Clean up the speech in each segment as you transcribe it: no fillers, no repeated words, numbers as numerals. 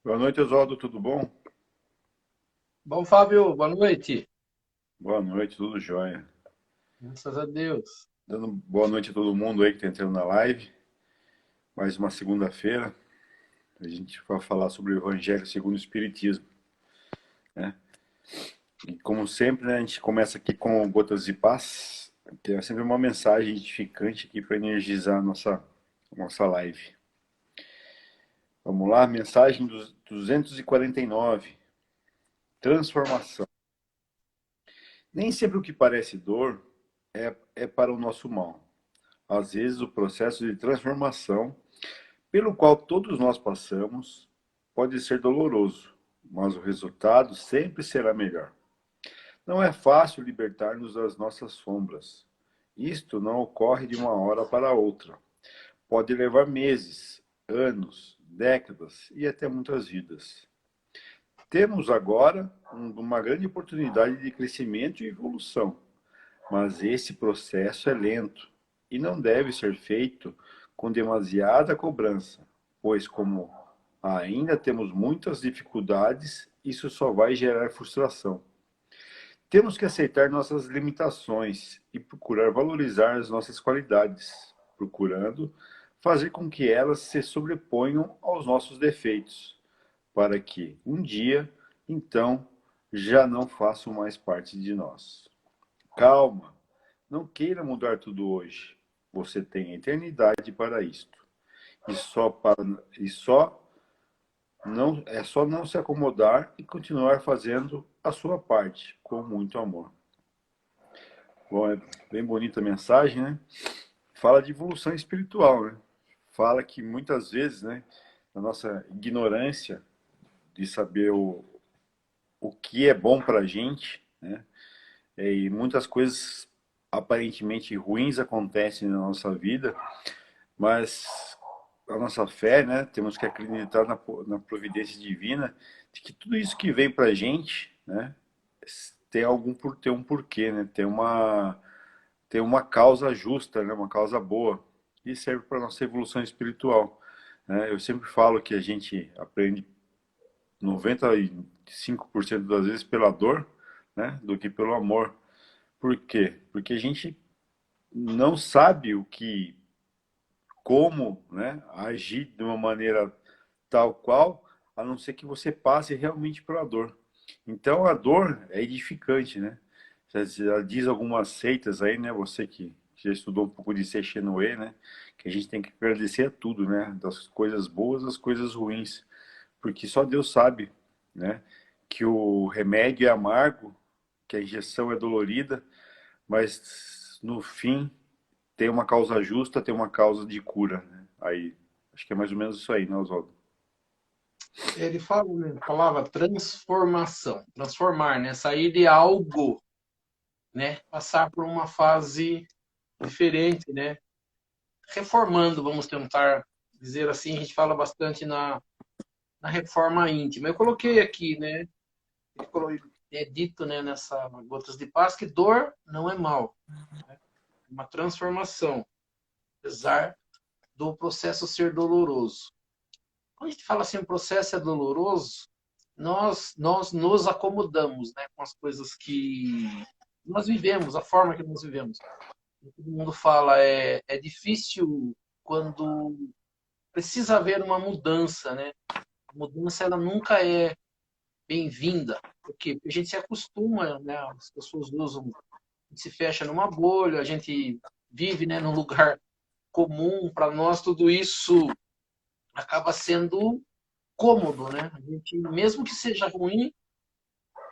Boa noite, Oswaldo, tudo bom? Bom, Fábio, boa noite. Boa noite, tudo jóia. Graças a Deus. Dando boa noite a todo mundo aí que está entrando na live. Mais uma segunda-feira. A gente vai falar sobre o Evangelho segundo o Espiritismo, né? E como sempre, né, a gente começa aqui com Gotas de Paz, que é sempre uma mensagem edificante aqui para energizar a nossa live. Vamos lá, mensagem dos 249. Transformação. Nem sempre o que parece dor é para o nosso mal. Às vezes o processo de transformação pelo qual todos nós passamos pode ser doloroso, mas o resultado sempre será melhor. Não é fácil libertar-nos das nossas sombras. Isto não ocorre de uma hora para outra. Pode levar meses, anos, décadas e até muitas vidas. Temos agora uma grande oportunidade de crescimento e evolução, mas esse processo é lento e não deve ser feito com demasiada cobrança, pois, como ainda temos muitas dificuldades, isso só vai gerar frustração. Temos que aceitar nossas limitações e procurar valorizar as nossas qualidades, procurando fazer com que elas se sobreponham aos nossos defeitos, para que um dia, então, já não façam mais parte de nós. Calma, não queira mudar tudo hoje. Você tem a eternidade para isto. E só para e só não é só não se acomodar e continuar fazendo a sua parte com muito amor. Bom, é bem bonita a mensagem, né? Fala de evolução espiritual, né? Fala que muitas vezes, né, na nossa ignorância de saber o que é bom para a gente, né? E muitas coisas aparentemente ruins acontecem na nossa vida, mas a nossa fé, né, temos que acreditar na providência divina, de que tudo isso que vem para a gente, né, tem um porquê, né, tem uma causa justa, né, uma causa boa, e serve para nossa evolução espiritual. Né? Eu sempre falo que a gente aprende 95% das vezes pela dor, né, do que pelo amor. Por quê? Porque a gente não sabe como, né, agir de uma maneira tal qual, a não ser que você passe realmente pela dor. Então a dor é edificante, né? Já diz algumas seitas aí, né? Você que já estudou um pouco de Seixinoe, né? Que a gente tem que agradecer a tudo, né? Das coisas boas às coisas ruins, porque só Deus sabe, né? Que o remédio é amargo, que a injeção é dolorida, mas no fim tem uma causa justa, tem uma causa de cura, né? Aí, acho que é mais ou menos isso aí, né, Oswaldo? Ele fala, né, a palavra transformação, transformar, né? Sair de algo, né? Passar por uma fase diferente, né? Reformando, vamos tentar dizer assim. A gente fala bastante na reforma íntima. Eu coloquei aqui, né? É dito, né, nessa Gotas de Paz que dor não é mal, né? É uma transformação, apesar do processo ser doloroso. Quando a gente fala assim, o processo é doloroso, nós nos acomodamos, né, com as coisas que nós vivemos, a forma que nós vivemos. Todo mundo fala, é difícil quando precisa haver uma mudança, né? A mudança ela nunca é bem-vinda. Por quê? Porque a gente se acostuma, né? As pessoas usam, a gente se fecha numa bolha, a gente vive, né, num lugar comum. Para nós, tudo isso acaba sendo cômodo, né? A gente, mesmo que seja ruim,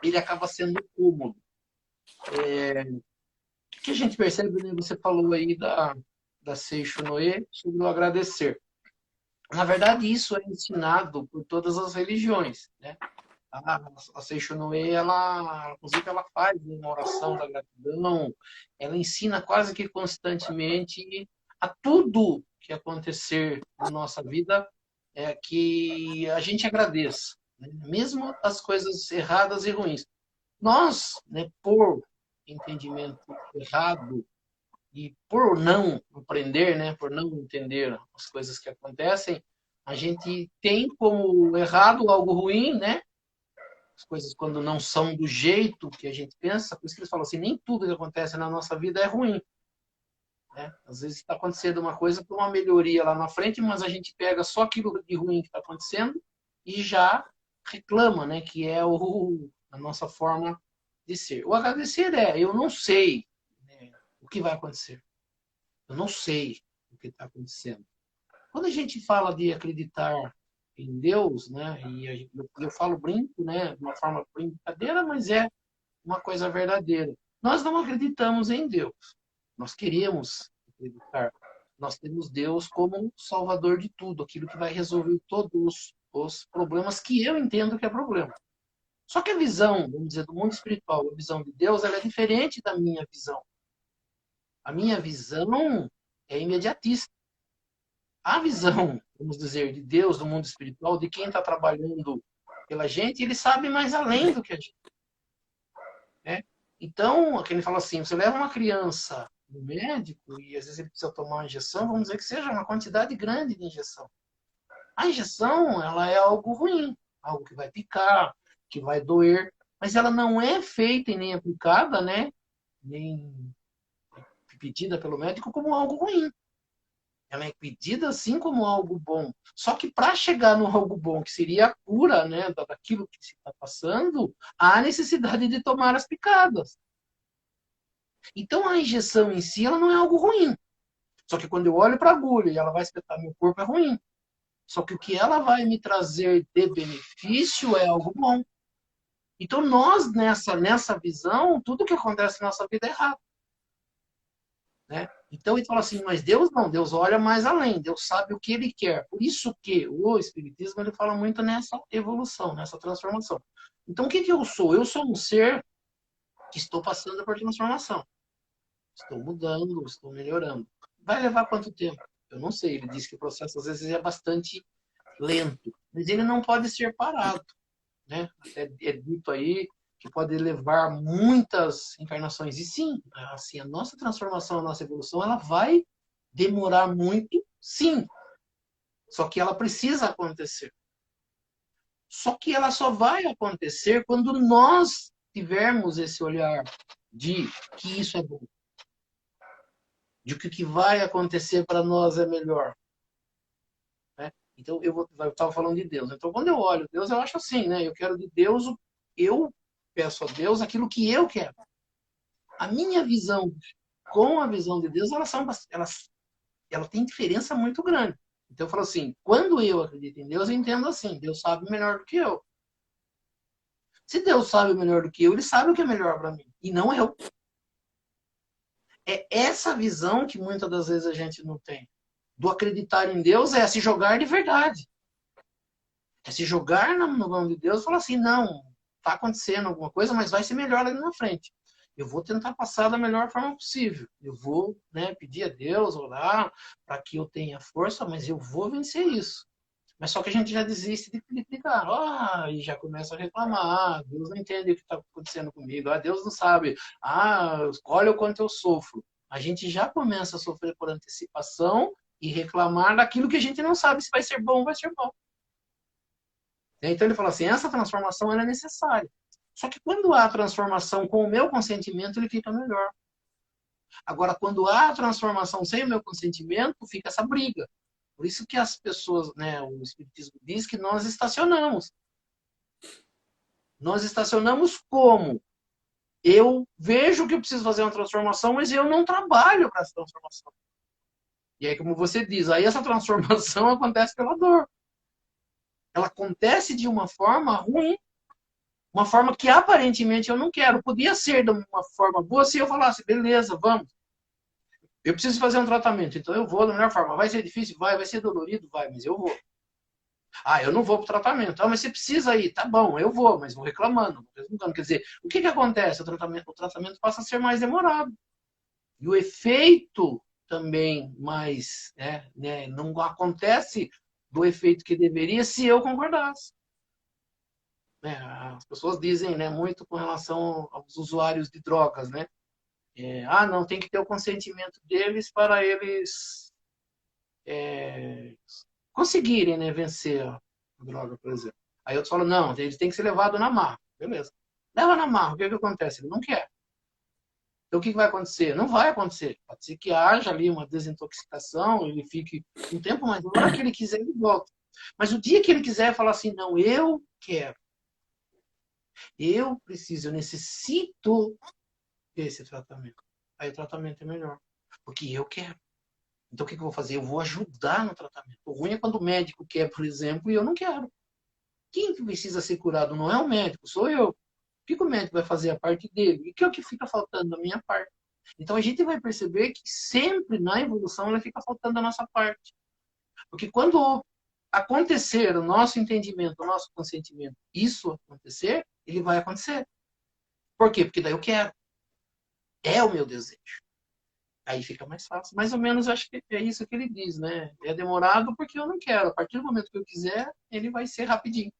ele acaba sendo cômodo. O que a gente percebe, né? Você falou aí da Seixo Noé sobre o agradecer. Na verdade, isso é ensinado por todas as religiões, né? A Seixo Noé, ela, inclusive, ela faz uma oração da gratidão, ela ensina quase que constantemente a tudo que acontecer na nossa vida é que a gente agradeça, né? Mesmo as coisas erradas e ruins. Nós, né, por entendimento errado e por não aprender, né, por não entender as coisas que acontecem, A gente tem como errado algo ruim, né? As coisas quando não são do jeito que a gente pensa, por isso que eles falam assim, nem tudo que acontece na nossa vida é ruim, né? Às vezes está acontecendo uma coisa por uma melhoria lá na frente, mas a gente pega só aquilo de ruim que está acontecendo e já reclama, né? Que é a nossa forma de ser. O agradecer eu não sei, né, o que vai acontecer. Eu não sei o que está acontecendo. Quando a gente fala de acreditar em Deus, né? E eu falo brinco, né? De uma forma brincadeira, mas é uma coisa verdadeira. Nós não acreditamos em Deus. Nós queremos acreditar. Nós temos Deus como salvador de tudo, aquilo que vai resolver todos os problemas que eu entendo que é problema. Só que a visão, vamos dizer, do mundo espiritual, a visão de Deus, ela é diferente da minha visão. A minha visão é imediatista. A visão, vamos dizer, de Deus, do mundo espiritual, de quem está trabalhando pela gente, ele sabe mais além do que a gente. Né? Então, aquele fala assim, você leva uma criança no médico e às vezes ele precisa tomar uma injeção, vamos dizer que seja uma quantidade grande de injeção. A injeção, ela é algo ruim, algo que vai picar, que vai doer, mas ela não é feita e nem aplicada, né? Nem pedida pelo médico como algo ruim. Ela é pedida assim como algo bom. Só que para chegar no algo bom, que seria a cura, né, daquilo que se está passando, há necessidade de tomar as picadas. Então a injeção em si, ela não é algo ruim. Só que quando eu olho para a agulha e ela vai espetar meu corpo, é ruim. Só que o que ela vai me trazer de benefício é algo bom. Então nós, nessa visão, tudo que acontece na nossa vida é errado. Né? Então ele fala assim, mas Deus não, Deus olha mais além, Deus sabe o que ele quer. Por isso que o Espiritismo ele fala muito nessa evolução, nessa transformação. Então o que eu sou? Eu sou um ser que estou passando por transformação. Estou mudando, estou melhorando. Vai levar quanto tempo? Eu não sei. Ele diz que o processo às vezes é bastante lento, mas ele não pode ser parado. Né? Até é dito aí que pode levar muitas encarnações. E sim, assim, a nossa transformação, a nossa evolução, ela vai demorar muito, sim. Só que ela precisa acontecer. Só que ela só vai acontecer quando nós tivermos esse olhar de que isso é bom, de que o que vai acontecer para nós é melhor. Né? Então, eu estava falando de Deus. Então, quando eu olho Deus, eu acho assim, né? Eu quero de Deus, eu peço a Deus aquilo que eu quero. A minha visão com a visão de Deus, ela tem diferença muito grande. Então, eu falo assim, quando eu acredito em Deus, eu entendo assim, Deus sabe melhor do que eu. Se Deus sabe melhor do que eu, ele sabe o que é melhor para mim, e não eu. É essa visão que muitas das vezes a gente não tem. Do acreditar em Deus é se jogar de verdade. É se jogar no nome de Deus e falar assim, não, está acontecendo alguma coisa, mas vai ser melhor ali na frente. Eu vou tentar passar da melhor forma possível. Eu vou, né, pedir a Deus, orar, para que eu tenha força, mas eu vou vencer isso. Mas só que a gente já desiste de criticar. E já começa a reclamar. Deus não entende o que está acontecendo comigo. Deus não sabe. Olha o quanto eu sofro. A gente já começa a sofrer por antecipação e reclamar daquilo que a gente não sabe se vai ser bom ou vai ser bom. Então ele fala assim, essa transformação ela é necessária. Só que quando há transformação com o meu consentimento, ele fica melhor. Agora, quando há transformação sem o meu consentimento, fica essa briga. Por isso que as pessoas, né, o Espiritismo diz que nós estacionamos. Nós estacionamos como? Eu vejo que eu preciso fazer uma transformação, mas eu não trabalho para essa transformação. E aí, como você diz, aí essa transformação acontece pela dor. Ela acontece de uma forma ruim, uma forma que aparentemente eu não quero. Podia ser de uma forma boa se eu falasse, beleza, vamos. Eu preciso fazer um tratamento, então eu vou da melhor forma. Vai ser difícil? Vai ser dolorido? Vai, mas eu vou. Eu não vou para o tratamento. Mas você precisa ir. Tá bom, eu vou, mas vou reclamando. Quer dizer, o que acontece? O tratamento passa a ser mais demorado. E o efeito também mais, não acontece do efeito que deveria se eu concordasse. As pessoas dizem, né, muito com relação aos usuários de drogas, né? Não, tem que ter o consentimento deles para eles conseguirem, né, vencer a droga, por exemplo. Aí outros falam, não, ele tem que ser levado na marra. Beleza. Leva na marra, o que acontece? Ele não quer. Então o que vai acontecer? Não vai acontecer. Pode ser que haja ali uma desintoxicação, ele fique um tempo, mas na hora que ele quiser, ele volta. Mas o dia que ele quiser falar assim, não, eu quero, eu preciso, eu necessito desse tratamento. Aí o tratamento é melhor. Porque eu quero. Então o que eu vou fazer? Eu vou ajudar no tratamento. O ruim é quando o médico quer, por exemplo, e eu não quero. Quem que precisa ser curado não é o médico, sou eu. O que o médico vai fazer a parte dele? E o que é o que fica faltando da minha parte? Então a gente vai perceber que sempre na evolução ela fica faltando a nossa parte. Porque quando acontecer o nosso entendimento, o nosso consentimento, isso acontecer, ele vai acontecer. Por quê? Porque daí eu quero. É o meu desejo. Aí fica mais fácil. Mais ou menos, acho que é isso que ele diz, né? É demorado porque eu não quero. A partir do momento que eu quiser, ele vai ser rapidinho.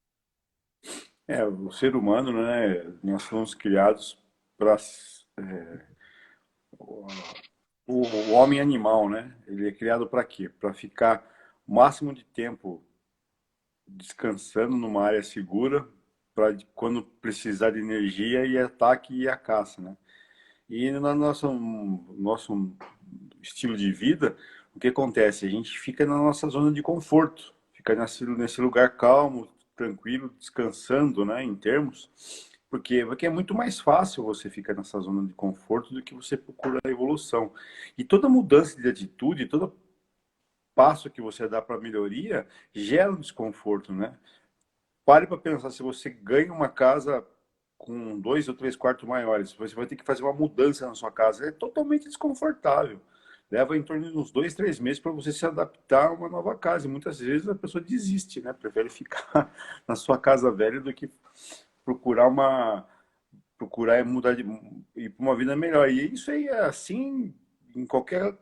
O ser humano, né, nós fomos criados para o homem animal, né? Ele é criado para quê? Para ficar o máximo de tempo descansando numa área segura, para quando precisar de energia e ataque e a caça, né? E no nosso estilo de vida, o que acontece? A gente fica na nossa zona de conforto, fica nesse lugar calmo, tranquilo, descansando, né, em termos, porque é muito mais fácil você ficar nessa zona de conforto do que você procurar a evolução. E toda mudança de atitude, todo passo que você dá para melhoria, gera um desconforto, né? Pare para pensar, se você ganha uma casa com 2 ou 3 quartos maiores, você vai ter que fazer uma mudança na sua casa. É totalmente desconfortável. Leva em torno de uns 2, 3 meses para você se adaptar a uma nova casa. E muitas vezes a pessoa desiste, né? Prefere ficar na sua casa velha do que procurar procurar e mudar de ir para uma vida melhor. E isso aí é assim em qualquer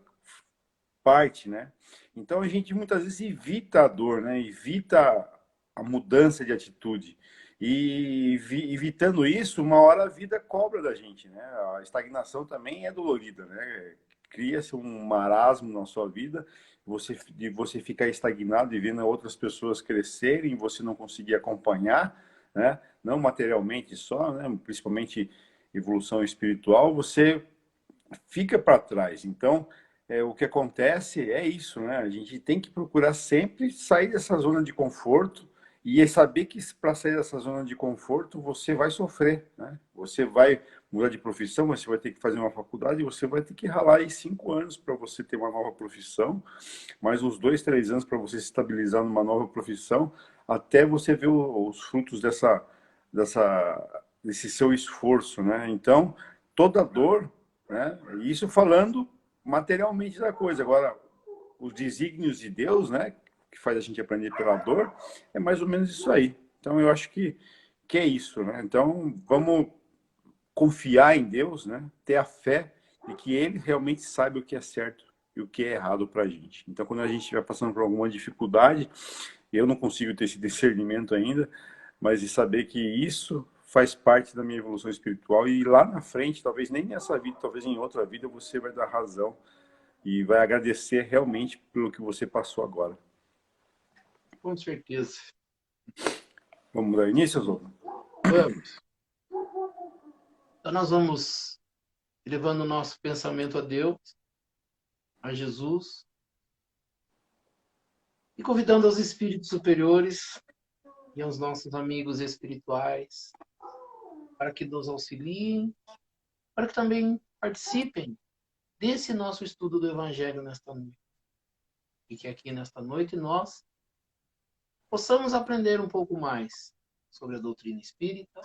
parte, né? Então a gente muitas vezes evita a dor, né? Evita a mudança de atitude. E evitando isso, uma hora a vida cobra da gente, né? A estagnação também é dolorida, né? Cria-se um marasmo na sua vida, de você ficar estagnado e vendo outras pessoas crescerem, você não conseguir acompanhar, né? Não materialmente só, né? Principalmente evolução espiritual, você fica para trás. Então, o que acontece é isso, né? A gente tem que procurar sempre sair dessa zona de conforto e saber que para sair dessa zona de conforto você vai sofrer, né? Você vai mudar de profissão, você vai ter que fazer uma faculdade, você vai ter que ralar aí 5 anos para você ter uma nova profissão, mais uns 2, 3 anos para você se estabilizar numa nova profissão, até você ver os frutos desse seu esforço, né? Então, toda dor, né? Isso falando materialmente da coisa. Agora, os desígnios de Deus, né? Que faz a gente aprender pela dor, é mais ou menos isso aí. Então, eu acho que é isso, né? Então, vamos confiar em Deus, né? Ter a fé de que Ele realmente sabe o que é certo e o que é errado para a gente. Então, quando a gente estiver passando por alguma dificuldade, eu não consigo ter esse discernimento ainda, mas de saber que isso faz parte da minha evolução espiritual e lá na frente, talvez nem nessa vida, talvez em outra vida, você vai dar razão e vai agradecer realmente pelo que você passou agora. Com certeza. Vamos dar início, Zoltan? Vamos. Então nós vamos levando o nosso pensamento a Deus, a Jesus, e convidando os espíritos superiores e aos nossos amigos espirituais para que nos auxiliem, para que também participem desse nosso estudo do Evangelho nesta noite. E que aqui nesta noite nós possamos aprender um pouco mais sobre a doutrina espírita,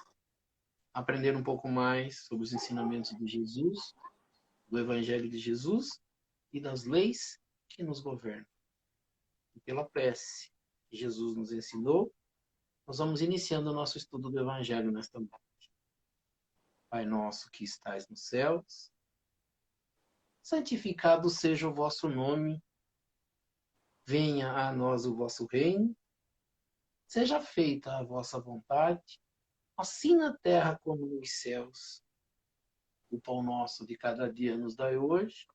aprender um pouco mais sobre os ensinamentos de Jesus, do Evangelho de Jesus e das leis que nos governam. E pela prece que Jesus nos ensinou, nós vamos iniciando o nosso estudo do Evangelho nesta noite. Pai nosso que estais nos céus, santificado seja o vosso nome, venha a nós o vosso reino, seja feita a vossa vontade, assim na terra como nos céus. O pão nosso de cada dia nos dai hoje,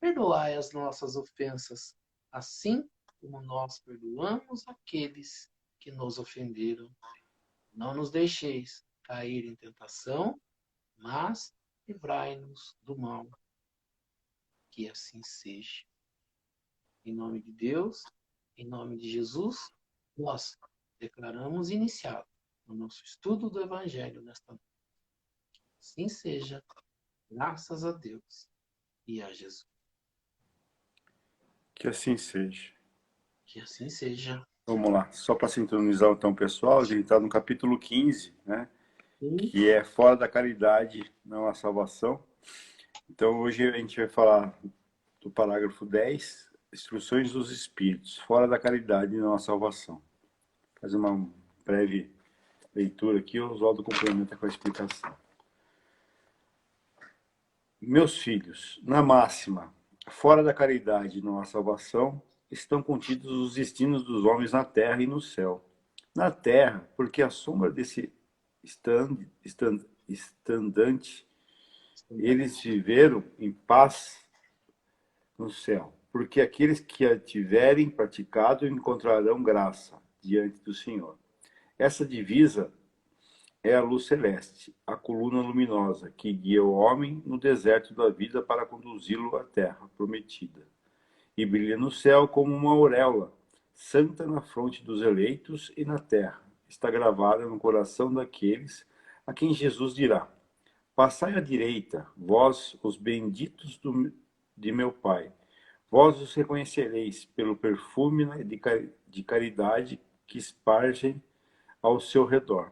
perdoai as nossas ofensas, assim como nós perdoamos aqueles que nos ofenderam. Não nos deixeis cair em tentação, mas livrai-nos do mal. Que assim seja. Em nome de Deus, em nome de Jesus, nós declaramos iniciado o nosso estudo do Evangelho nesta noite. Assim seja, graças a Deus e a Jesus. Que assim seja. Que assim seja. Vamos lá, só para sintonizar então, pessoal, a gente está no capítulo 15, né? Sim. Que é fora da caridade, não há salvação. Então hoje a gente vai falar do parágrafo 10, instruções dos espíritos, fora da caridade, não há salvação. Fazer uma breve leitura aqui, o Oswaldo complementa com a explicação. Meus filhos, na máxima, fora da caridade não há salvação, estão contidos os destinos dos homens na terra e no céu. Na terra, porque a sombra desse estandante, eles viveram em paz no céu. Porque aqueles que a tiverem praticado encontrarão graça diante do Senhor. Essa divisa é a luz celeste, a coluna luminosa que guia o homem no deserto da vida para conduzi-lo à terra prometida. E brilha no céu como uma auréola, santa na fronte dos eleitos e na terra. Está gravada no coração daqueles a quem Jesus dirá: passai à direita, vós, os benditos de meu Pai. Vós os reconhecereis pelo perfume de caridade que espargem ao seu redor.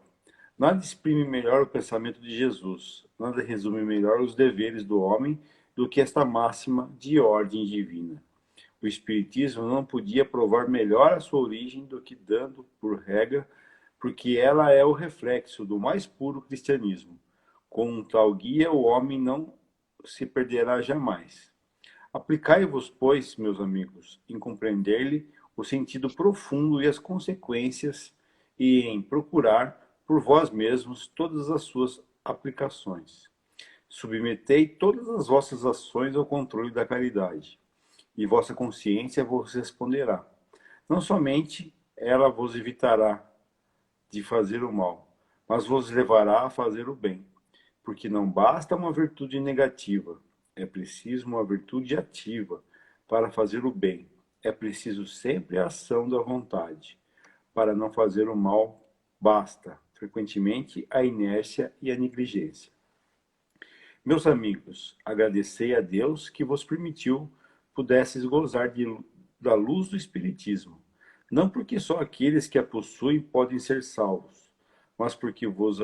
Nada exprime melhor o pensamento de Jesus, nada resume melhor os deveres do homem do que esta máxima de ordem divina. O Espiritismo não podia provar melhor a sua origem do que dando por regra, porque ela é o reflexo do mais puro cristianismo. Com um tal guia, o homem não se perderá jamais. Aplicai-vos, pois, meus amigos, em compreender-lhe o sentido profundo e as consequências, e em procurar por vós mesmos todas as suas aplicações. Submetei todas as vossas ações ao controle da caridade, e vossa consciência vos responderá. Não somente ela vos evitará de fazer o mal, mas vos levará a fazer o bem, porque não basta uma virtude negativa, é preciso uma virtude ativa para fazer o bem. É preciso sempre a ação da vontade. Para não fazer o mal, basta, frequentemente, a inércia e a negligência. Meus amigos, agradecei a Deus que vos permitiu pudesseis gozar da luz do Espiritismo, não porque só aqueles que a possuem podem ser salvos, mas porque vós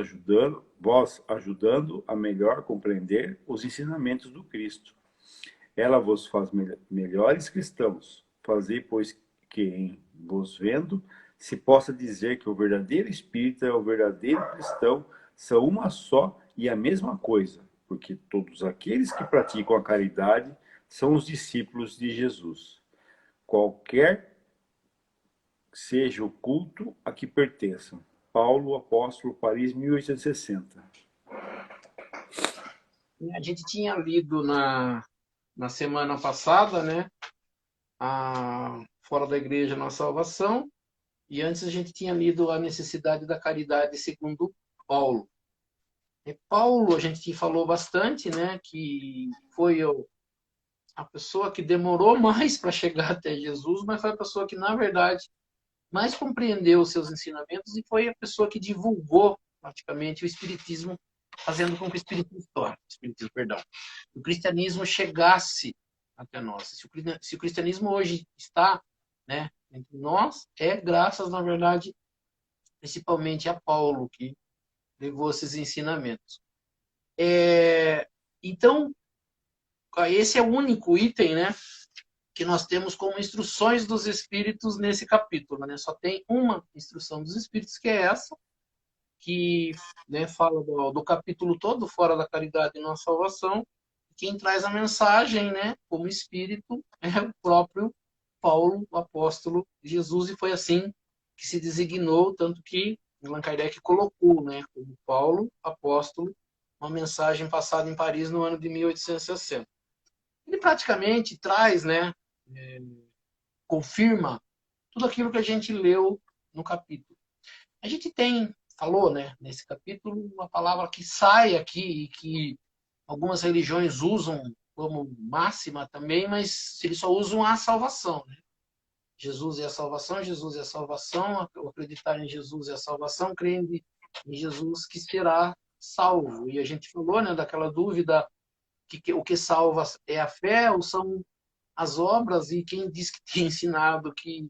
ajudando a melhor compreender os ensinamentos do Cristo. Ela vos faz melhores cristãos. Fazei, pois, que em vos vendo se possa dizer que o verdadeiro espírita e o verdadeiro cristão são uma só e a mesma coisa, porque todos aqueles que praticam a caridade são os discípulos de Jesus. Qualquer seja o culto a que pertençam. Paulo, Apóstolo, Paris, 1860. A gente tinha lido na semana passada, né? Fora da Igreja na Salvação, e antes a gente tinha lido a necessidade da caridade segundo Paulo. E Paulo, a gente falou bastante, né? Que foi a pessoa que demorou mais para chegar até Jesus, mas foi a pessoa que, na verdade, mais compreendeu os seus ensinamentos e foi a pessoa que divulgou praticamente o Espiritismo, fazendo com que o cristianismo chegasse até nós. Se o cristianismo hoje está, né, entre nós, é graças, na verdade, principalmente a Paulo, que levou esses ensinamentos. Então, esse é o único item, né, que nós temos como instruções dos Espíritos nesse capítulo. Né? Só tem uma instrução dos Espíritos, que é essa, que, né, fala do capítulo todo, fora da caridade e nossa salvação. Quem traz a mensagem, né, como Espírito, é o próprio Paulo, o apóstolo de Jesus, e foi assim que se designou, tanto que Allan Kardec colocou, né, como Paulo, apóstolo, uma mensagem passada em Paris no ano de 1860. Ele praticamente traz, né, confirma tudo aquilo que a gente leu no capítulo. A gente falou, né, nesse capítulo, uma palavra que sai aqui e que algumas religiões usam como máxima também, mas eles só usam a salvação, né? Jesus é a salvação, Jesus é a salvação, acreditar em Jesus é a salvação, crer em Jesus que será salvo. E a gente falou, né, daquela dúvida que o que salva é a fé ou são as obras, e quem diz que tem ensinado que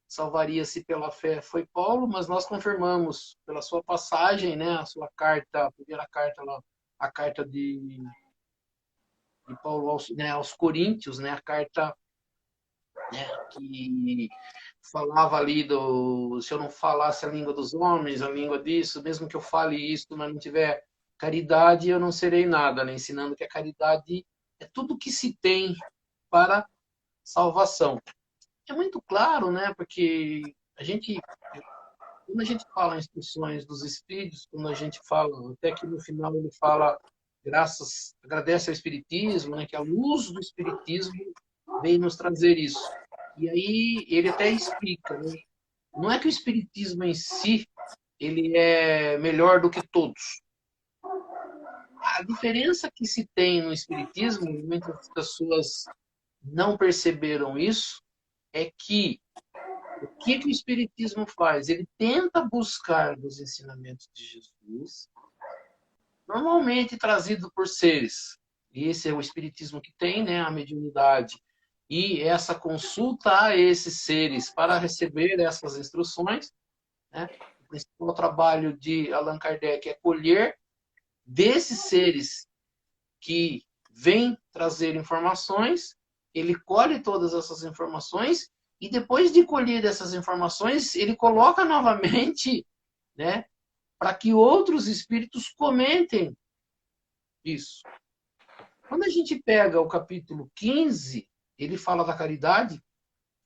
salvaria-se pela fé foi Paulo, mas nós confirmamos pela sua passagem, né, a sua carta, a primeira carta lá, a carta de Paulo aos Coríntios, né, a carta, né, que falava ali se eu não falasse a língua dos homens, a língua disso, mesmo que eu fale isso, mas não tiver caridade, eu não serei nada, né, ensinando que a caridade é tudo que se tem para salvação. É muito claro, né, porque quando a gente fala instruções dos Espíritos, quando a gente fala, até que no final ele fala, agradece ao Espiritismo, né, que a luz do Espiritismo vem nos trazer isso. E aí ele até explica, né, não é que o Espiritismo em si ele é melhor do que todos. A diferença que se tem no Espiritismo, muitas pessoas não perceberam isso, é que o que o Espiritismo faz? Ele tenta buscar nos ensinamentos de Jesus, normalmente trazido por seres. E esse é o Espiritismo que tem, né, a mediunidade. E essa consulta a esses seres para receber essas instruções, né? O principal trabalho de Allan Kardec é colher desses seres que vêm trazer informações, ele colhe todas essas informações e depois de colher essas informações, ele coloca novamente, né, para que outros espíritos comentem isso. Quando a gente pega o capítulo 15, ele fala da caridade,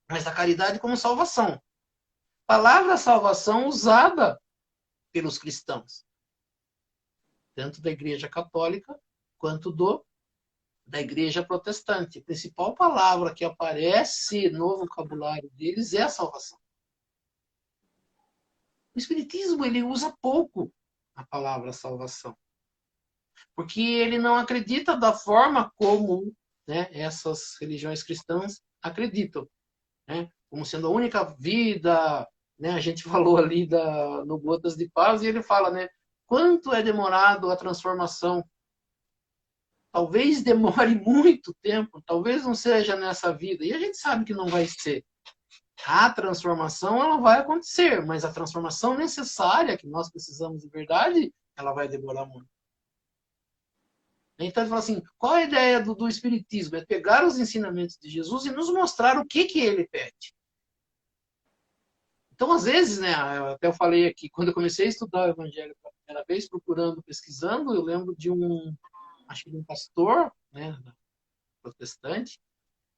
mas da caridade como salvação. Palavra salvação usada pelos cristãos, tanto da Igreja Católica quanto da Igreja Protestante. A principal palavra que aparece no vocabulário deles é a salvação. O Espiritismo ele usa pouco a palavra salvação, porque ele não acredita da forma como, né, essas religiões cristãs acreditam, né, como sendo a única vida, né, a gente falou ali no Gotas de Paz e ele fala, né, quanto é demorado a transformação. Talvez demore muito tempo, talvez não seja nessa vida, e a gente sabe que não vai ser. A transformação ela vai acontecer, mas a transformação necessária que nós precisamos de verdade, ela vai demorar muito. Então ele fala assim, qual a ideia do Espiritismo? É pegar os ensinamentos de Jesus e nos mostrar o que ele pede. Então, às vezes, né, até eu falei aqui, quando eu comecei a estudar o Evangelho pela primeira vez, procurando, pesquisando, eu lembro de acho que de um pastor, né, protestante,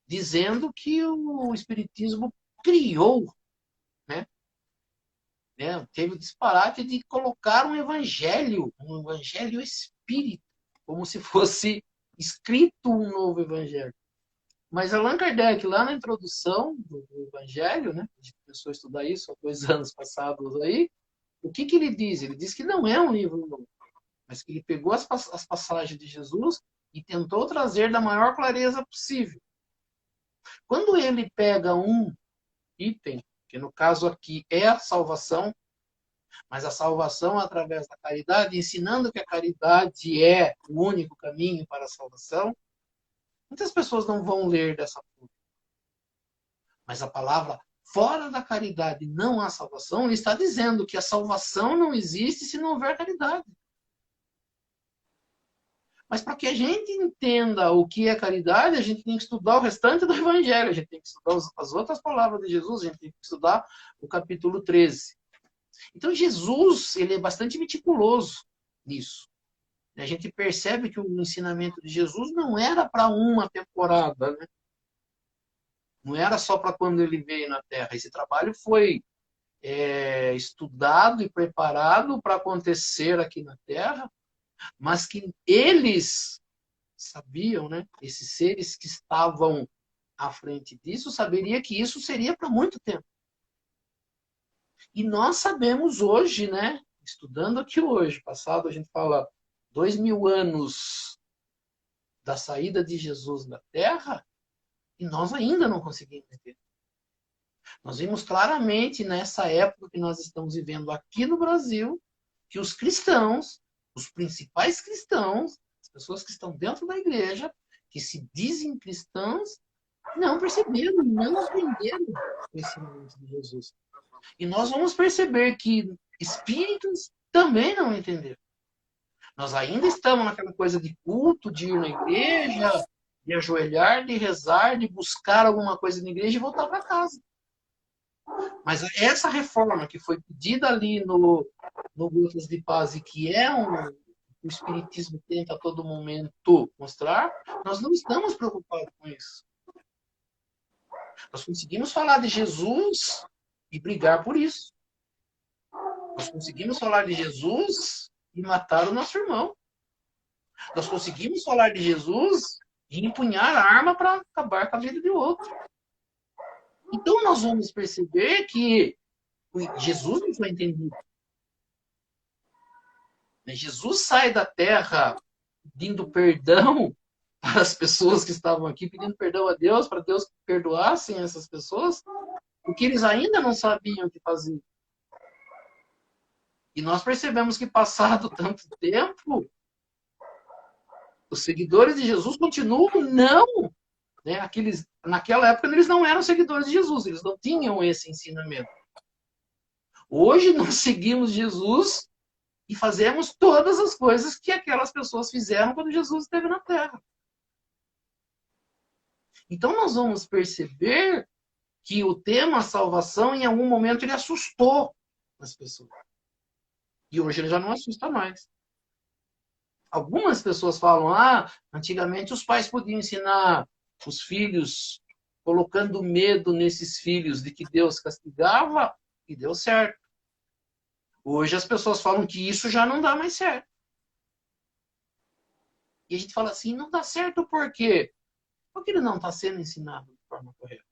dizendo que o Espiritismo criou, né, teve o disparate de colocar um evangelho espírita, como se fosse escrito um novo evangelho. Mas Allan Kardec, lá na introdução do evangelho, né, a gente começou a estudar isso há 2 anos passados aí, o que ele diz? Ele diz que não é um livro novo, mas que ele pegou as passagens de Jesus e tentou trazer da maior clareza possível. Quando ele pega um item, que no caso aqui é a salvação, mas a salvação através da caridade, ensinando que a caridade é o único caminho para a salvação, muitas pessoas não vão ler dessa forma. Mas a palavra fora da caridade não há salvação, ele está dizendo que a salvação não existe se não houver caridade. Mas para que a gente entenda o que é caridade, a gente tem que estudar o restante do Evangelho, a gente tem que estudar as outras palavras de Jesus, a gente tem que estudar o capítulo 13. Então Jesus ele é bastante meticuloso nisso. A gente percebe que o ensinamento de Jesus não era para uma temporada, né? Não era só para quando ele veio na Terra. Esse trabalho foi estudado e preparado para acontecer aqui na Terra, mas que eles sabiam, né? Esses seres que estavam à frente disso, saberia que isso seria para muito tempo. E nós sabemos hoje, né, estudando aqui hoje, passado a gente fala 2000 anos da saída de Jesus da Terra, e nós ainda não conseguimos entender. Nós vimos claramente nessa época que nós estamos vivendo aqui no Brasil, que os cristãos, os principais cristãos, as pessoas que estão dentro da igreja, que se dizem cristãos, não perceberam, não aprenderam o ensinamento de Jesus. E nós vamos perceber que espíritos também não entenderam. Nós ainda estamos naquela coisa de culto, de ir na igreja, de ajoelhar, de rezar, de buscar alguma coisa na igreja e voltar para casa. Mas essa reforma que foi pedida ali no Gotas de Paz e que é o Espiritismo tenta a todo momento mostrar, nós não estamos preocupados com isso. Nós conseguimos falar de Jesus e brigar por isso. Nós conseguimos falar de Jesus e matar o nosso irmão. Nós conseguimos falar de Jesus e empunhar a arma para acabar com a vida de outro. Então nós vamos perceber que Jesus não foi entendido. Jesus sai da terra pedindo perdão para as pessoas que estavam aqui, pedindo perdão a Deus, para Deus que perdoassem essas pessoas, porque eles ainda não sabiam o que fazer. E nós percebemos que, passado tanto tempo, os seguidores de Jesus continuam não. Né? Naquela época, eles não eram seguidores de Jesus, eles não tinham esse ensinamento. Hoje, nós seguimos Jesus e fazemos todas as coisas que aquelas pessoas fizeram quando Jesus esteve na Terra. Então, nós vamos perceber que o tema salvação, em algum momento, ele assustou as pessoas. E hoje ele já não assusta mais. Algumas pessoas falam, antigamente os pais podiam ensinar os filhos, colocando medo nesses filhos de que Deus castigava, e deu certo. Hoje as pessoas falam que isso já não dá mais certo. E a gente fala assim, não dá certo por quê? Porque ele não está sendo ensinado de forma correta.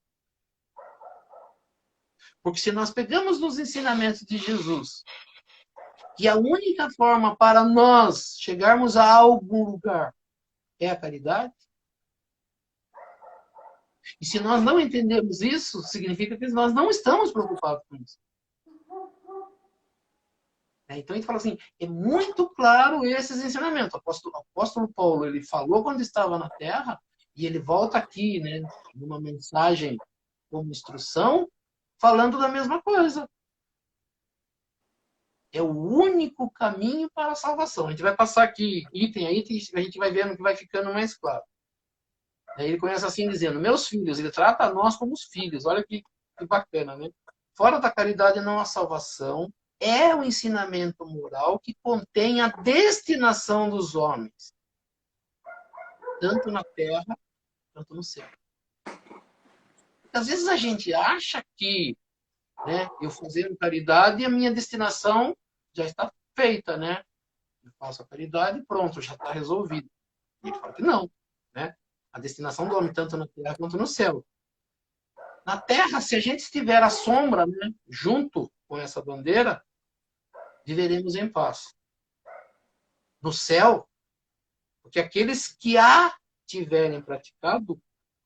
Porque se nós pegamos nos ensinamentos de Jesus, que a única forma para nós chegarmos a algum lugar é a caridade, e se nós não entendemos isso, significa que nós não estamos preocupados com isso. Então a gente fala assim, é muito claro esses ensinamentos. O apóstolo Paulo, ele falou quando estava na Terra, e ele volta aqui, né, numa mensagem como instrução, falando da mesma coisa. É o único caminho para a salvação. A gente vai passar aqui item a item, a gente vai vendo que vai ficando mais claro. Aí ele começa assim dizendo, meus filhos, ele trata nós como os filhos. Olha que bacana, né? Fora da caridade não há salvação, é o ensinamento moral que contém a destinação dos homens, tanto na terra quanto no céu. Porque às vezes a gente acha que, né, eu fazendo caridade a minha destinação já está feita, né? Eu faço a caridade e pronto, já está resolvido. E ele fala que não, né? A destinação do homem tanto na terra quanto no céu. Na terra, se a gente estiver à sombra, né, junto com essa bandeira, viveremos em paz. No céu, porque aqueles que a tiverem praticado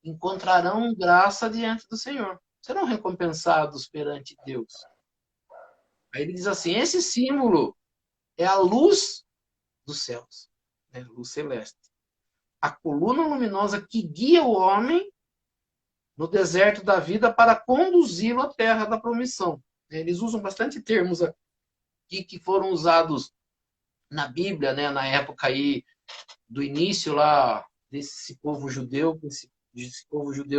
encontrarão graça diante do Senhor. Serão recompensados perante Deus. Aí ele diz assim, esse símbolo é a luz dos céus, né? Luz celeste. A coluna luminosa que guia o homem no deserto da vida para conduzi-lo à terra da promissão. Eles usam bastante termos aqui que foram usados na Bíblia, né, na época aí do início lá desse povo judeu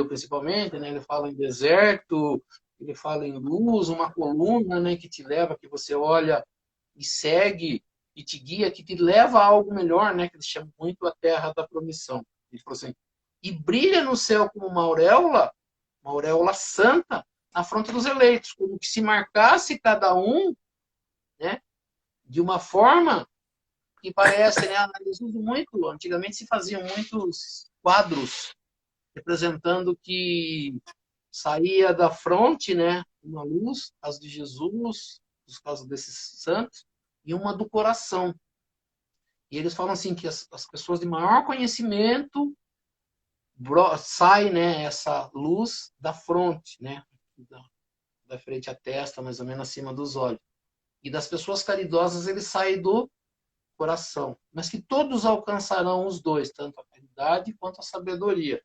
principalmente, né, ele fala em deserto, ele fala em luz, uma coluna, né, que te leva, que você olha e segue, e te guia, que te leva a algo melhor, né, que eles chamam muito a terra da promissão. Ele falou assim, e brilha no céu como uma auréola santa, na fronte dos eleitos, como que se marcasse cada um, né, de uma forma que parece, né, antigamente se faziam muitos quadros representando que saía da fronte, né, uma luz, as de Jesus, nos casos desses santos, e uma do coração. E eles falam assim que as pessoas de maior conhecimento sai, né, essa luz da fronte, né, da frente à testa, mais ou menos acima dos olhos. E das pessoas caridosas ele sai do coração. Mas que todos alcançarão os dois, tanto a caridade quanto a sabedoria.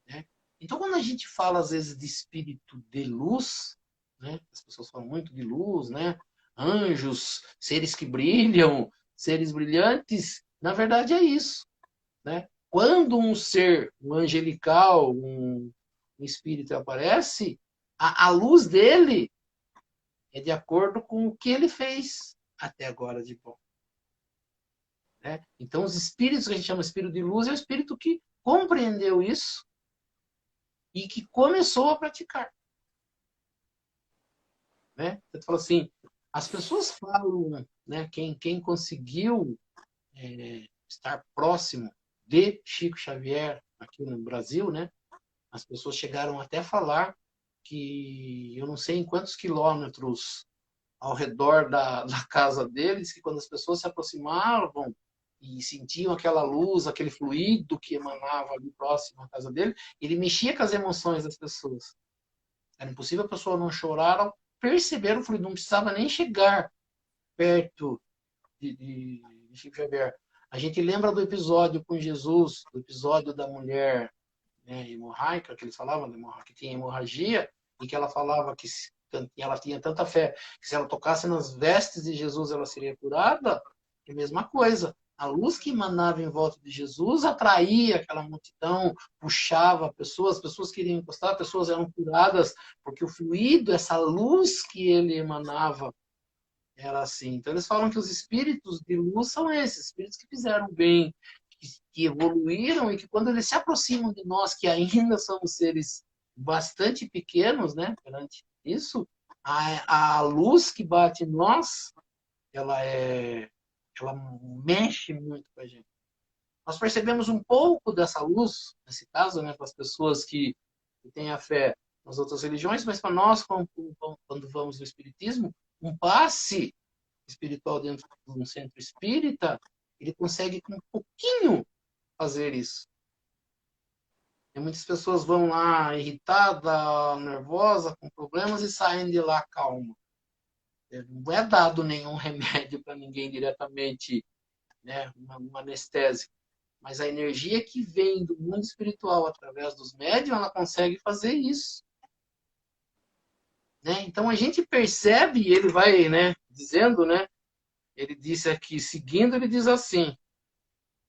Né? Então, quando a gente fala, às vezes, de espírito de luz, né, as pessoas falam muito de luz, né, anjos, seres que brilham, seres brilhantes, na verdade é isso. Né? Quando um ser, um angelical, um espírito aparece, a luz dele é de acordo com o que ele fez até agora de bom. Né? Então, os espíritos que a gente chama de espírito de luz é o espírito que compreendeu isso e que começou a praticar. Né? Você fala assim, as pessoas falam, né, quem conseguiu estar próximo de Chico Xavier aqui no Brasil, né, as pessoas chegaram até a falar que eu não sei em quantos quilômetros ao redor da casa deles, que quando as pessoas se aproximavam e sentiam aquela luz, aquele fluido que emanava ali próximo à casa dele, ele mexia com as emoções das pessoas. Era impossível a pessoa não chorar ao perceber o fluido, não precisava nem chegar perto de Chico Xavier. A gente lembra do episódio com Jesus, do episódio da mulher, né, hemorrágica, que eles falavam que tinha hemorragia, e que ela falava que ela tinha tanta fé que se ela tocasse nas vestes de Jesus ela seria curada. É a mesma coisa. A luz que emanava em volta de Jesus atraía aquela multidão, puxava as pessoas queriam encostar, as pessoas eram curadas, porque o fluido, essa luz que ele emanava, era assim. Então eles falam que os espíritos de luz são esses, espíritos que fizeram bem, que evoluíram e que quando eles se aproximam de nós, que ainda somos seres bastante pequenos, né, perante isso, a luz que bate em nós, ela mexe muito com a gente. Nós percebemos um pouco dessa luz, nesse caso, né, para as pessoas que têm a fé nas outras religiões, mas para nós, quando vamos no Espiritismo, um passe espiritual dentro de um centro espírita, ele consegue com um pouquinho fazer isso. E muitas pessoas vão lá irritada, nervosa, com problemas e saem de lá calma. Não é dado nenhum remédio para ninguém diretamente, né, um anestésico. Mas a energia que vem do mundo espiritual através dos médiuns, ela consegue fazer isso. Né? Então a gente percebe, e ele vai, né, dizendo, né, ele disse aqui, seguindo, ele diz assim,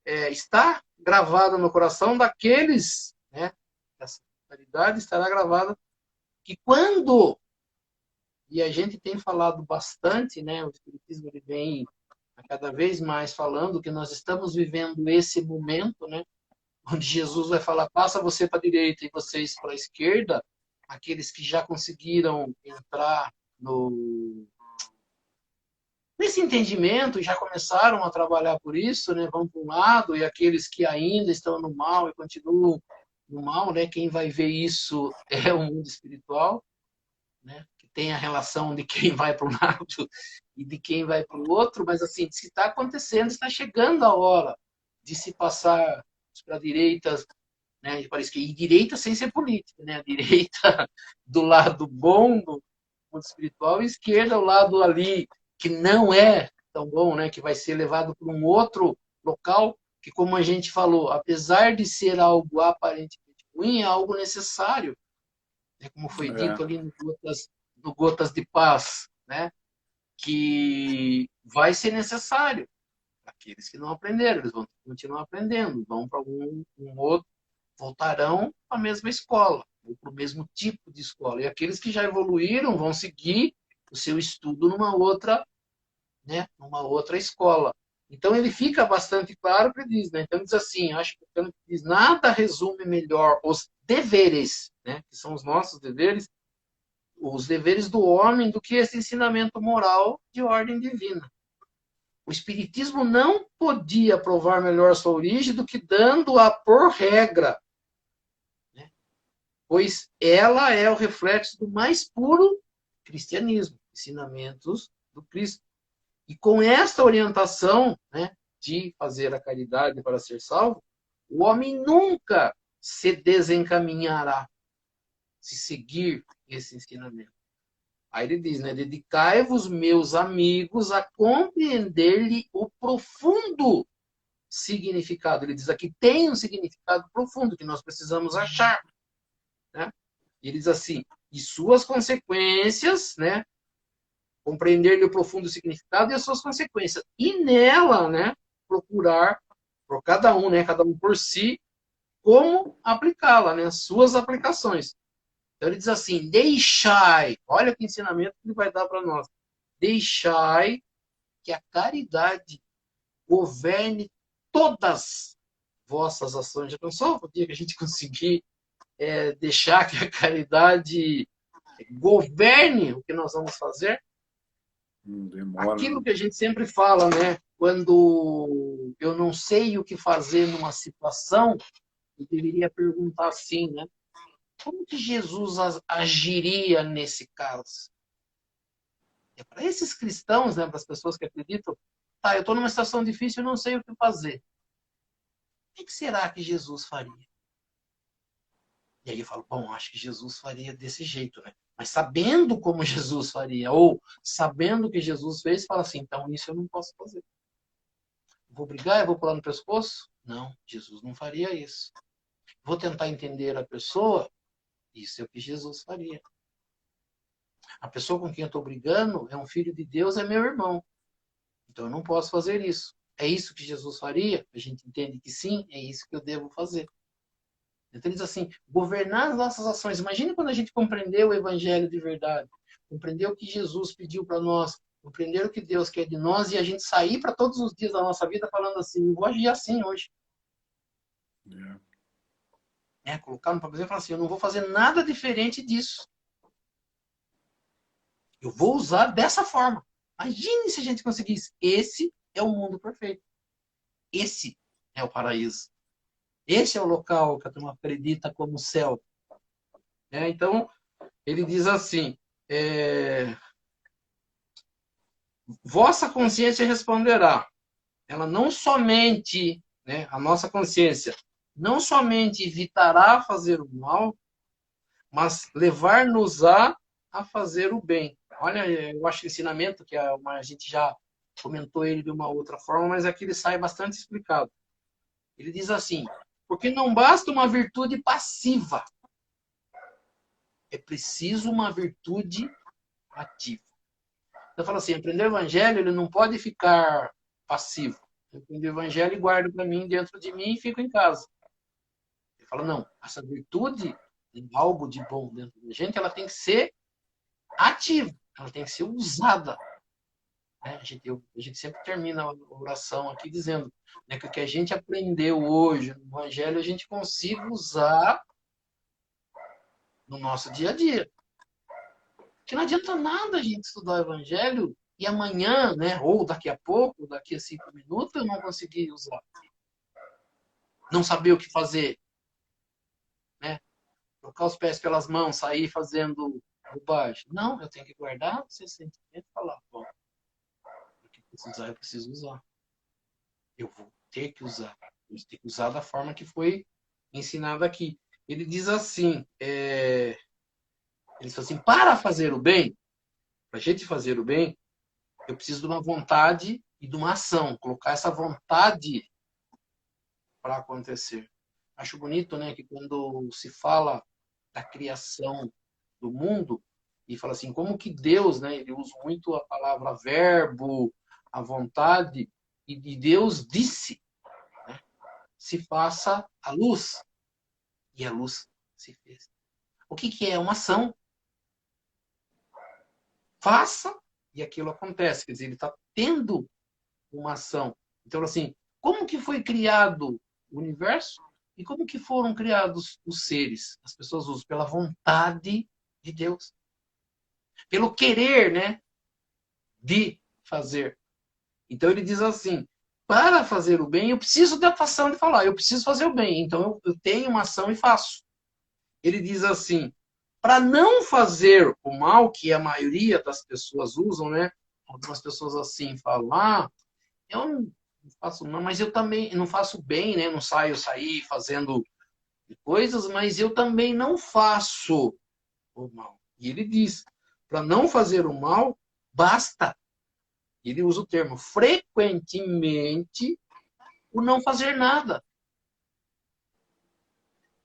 está gravado no coração daqueles, né, essa caridade estará gravada, que quando, e a gente tem falado bastante, né, o Espiritismo ele vem a cada vez mais falando que nós estamos vivendo esse momento, né, onde Jesus vai falar, passa você para a direita e vocês para a esquerda, aqueles que já conseguiram entrar nesse entendimento, já começaram a trabalhar por isso, né, vão para um lado, e aqueles que ainda estão no mal e continuam no mal, né, quem vai ver isso é o mundo espiritual, né, que tem a relação de quem vai para um lado e de quem vai para o outro, mas assim, se está acontecendo, está chegando a hora de se passar para a direita, né, parece que e direita sem ser política, né, a direita do lado bom do mundo espiritual e a esquerda ao lado ali que não é tão bom, né, que vai ser levado para um outro local que, como a gente falou, apesar de ser algo aparentemente ruim, é algo necessário, né, como foi dito ali no Gotas de Paz, né, que vai ser necessário. Aqueles que não aprenderam, eles vão continuar aprendendo, vão para um outro, voltarão para a mesma escola, ou para o mesmo tipo de escola. E aqueles que já evoluíram vão seguir o seu estudo numa outra, né, numa outra escola. Então ele fica bastante claro que diz, né? Então diz assim, acho que diz, nada resume melhor os deveres, né, que são os nossos deveres, os deveres do homem do que esse ensinamento moral de ordem divina. O Espiritismo não podia provar melhor sua origem do que dando-a por regra. Né? pois ela é o reflexo do mais puro cristianismo, ensinamentos do Cristo. E com esta orientação, né, de fazer a caridade para ser salvo, o homem nunca se desencaminhará se seguir esse ensinamento. Aí ele diz, né, dedicai-vos, meus amigos, a compreender-lhe o profundo significado. Ele diz aqui, tem um significado profundo que nós precisamos achar. Né? E ele diz assim, e suas consequências, né, compreender-lhe o profundo significado e as suas consequências. E nela, né, procurar, por cada um por si, como aplicá-la, né, as suas aplicações. Então ele diz assim, deixai, olha que ensinamento que ele vai dar para nós, deixai que a caridade governe todas vossas ações. Já pensou o dia que a gente conseguir deixar que a caridade governe o que nós vamos fazer? Demora, Aquilo né? que a gente sempre fala, né? Quando eu não sei o que fazer numa situação, eu deveria perguntar assim, né? Como que Jesus agiria nesse caso? É para esses cristãos, né, para as pessoas que acreditam, tá, eu estou numa situação difícil, eu não sei o que fazer. O que será que Jesus faria? E aí eu falo, bom, acho que Jesus faria desse jeito, né? Mas sabendo como Jesus faria, ou sabendo o que Jesus fez, fala assim, então isso eu não posso fazer. Vou brigar, eu vou pular no pescoço? Não, Jesus não faria isso. Vou tentar entender a pessoa? Isso é o que Jesus faria. A pessoa com quem eu estou brigando é um filho de Deus, é meu irmão. Então eu não posso fazer isso. É isso que Jesus faria? A gente entende que sim, é isso que eu devo fazer. Então ele diz assim, governar as nossas ações. Imagine quando a gente compreendeu o evangelho de verdade, compreendeu o que Jesus pediu para nós, compreender o que Deus quer de nós e a gente sair para todos os dias da nossa vida falando assim, eu vou agir assim hoje. Colocar no papel e falar assim, eu não vou fazer nada diferente disso. Eu vou usar dessa forma. Imagine se a gente conseguisse. Esse é o mundo perfeito. Esse é o paraíso. Esse é o local que a turma acredita como céu. Então, ele diz assim, vossa consciência responderá. Ela não somente, né, a nossa consciência, não somente evitará fazer o mal, mas levar-nos a fazer o bem. Olha, eu acho que o ensinamento, que a gente já comentou ele de uma outra forma, mas aqui ele sai bastante explicado. Ele diz assim, porque não basta uma virtude passiva, é preciso uma virtude ativa. Então fala assim, aprender o evangelho, ele não pode ficar passivo. Eu aprendo o evangelho e guardo para mim, dentro de mim e fico em casa. Ele fala, não, essa virtude, algo de bom dentro da gente, ela tem que ser ativa, ela tem que ser usada. Né? A gente sempre termina a oração aqui dizendo, né, que o que a gente aprendeu hoje no evangelho, a gente consiga usar no nosso dia a dia. Porque não adianta nada a gente estudar o evangelho e amanhã, né, ou daqui a pouco, daqui a 5 minutos, eu não conseguir usar. Não saber o que fazer. Né? Trocar os pés pelas mãos, sair fazendo bobagem. Não, eu tenho que guardar esse sentimento e falar, bom, porque precisar, eu preciso usar. Eu vou ter que usar. Eu tenho que usar da forma que foi ensinado aqui. Ele diz assim, ele diz assim, para fazer o bem, para a gente fazer o bem, eu preciso de uma vontade e de uma ação. Colocar essa vontade para acontecer. Acho bonito, né, que quando se fala da criação do mundo e fala assim, como que Deus, né, ele usa muito a palavra verbo, a vontade, e Deus disse, né, se faça a luz, e a luz se fez. O que é uma ação? Faça e aquilo acontece. Quer dizer, ele está tendo uma ação. Então, assim, como que foi criado o universo e como que foram criados os seres? As pessoas usam pela vontade de Deus. Pelo querer, né, de fazer. Então, ele diz assim, para fazer o bem, eu preciso da ação de falar, eu preciso fazer o bem. Então, eu tenho uma ação e faço. Ele diz assim, para não fazer o mal, que a maioria das pessoas usam, né? Algumas pessoas assim falam, eu não faço não, mas eu também não faço bem, né? Não sair fazendo coisas, mas eu também não faço o mal. E ele diz, para não fazer o mal, basta. Ele usa o termo frequentemente o não fazer nada.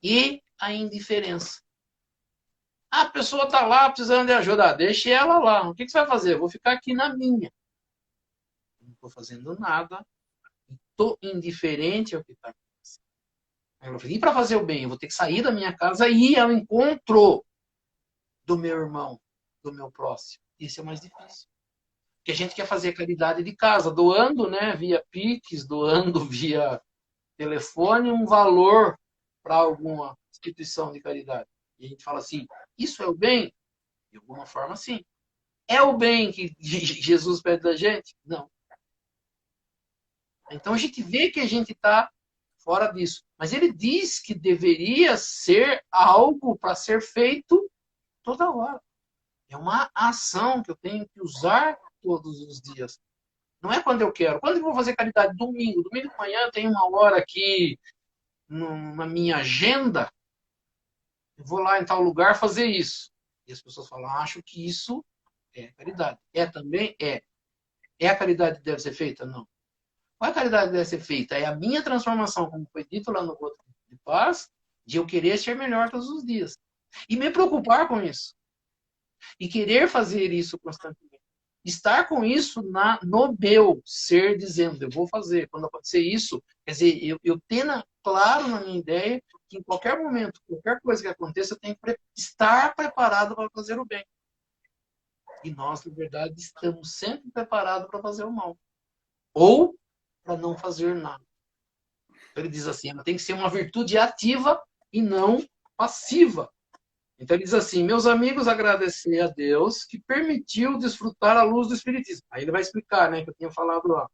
E a indiferença. A pessoa está lá precisando de ajuda. Deixe ela lá. O que você vai fazer? Eu vou ficar aqui na minha. Não estou fazendo nada. Estou indiferente ao que está acontecendo. Ela falou, e para fazer o bem? Eu vou ter que sair da minha casa e ir ao encontro do meu irmão, do meu próximo. Isso é mais difícil. Porque a gente quer fazer caridade de casa, doando, né, via Pix, doando via telefone um valor para alguma instituição de caridade. E a gente fala assim, isso é o bem? De alguma forma, sim. É o bem que Jesus pede da gente? Não. Então a gente vê que a gente está fora disso. Mas ele diz que deveria ser algo para ser feito toda hora. É uma ação que eu tenho que usar todos os dias. Não é quando eu quero. Quando eu vou fazer caridade? Domingo. Domingo de manhã tem uma hora aqui na minha agenda. Eu vou lá em tal lugar fazer isso. E as pessoas falam, acho que isso é caridade. É também? É. É a caridade que deve ser feita? Não. Qual é a caridade que deve ser feita? É a minha transformação, como foi dito lá no Voto de Paz, de eu querer ser melhor todos os dias. E me preocupar com isso. E querer fazer isso constantemente. Estar com isso no meu ser, dizendo, eu vou fazer. Quando acontecer isso, quer dizer, eu tendo claro na minha ideia que em qualquer momento, qualquer coisa que aconteça, eu tenho que estar preparado para fazer o bem. E nós, na verdade, estamos sempre preparados para fazer o mal. Ou para não fazer nada. Então ele diz assim, ela tem que ser uma virtude ativa e não passiva. Então ele diz assim, meus amigos, agradecer a Deus que permitiu desfrutar a luz do Espiritismo. Aí ele vai explicar, né, que eu tinha falado lá.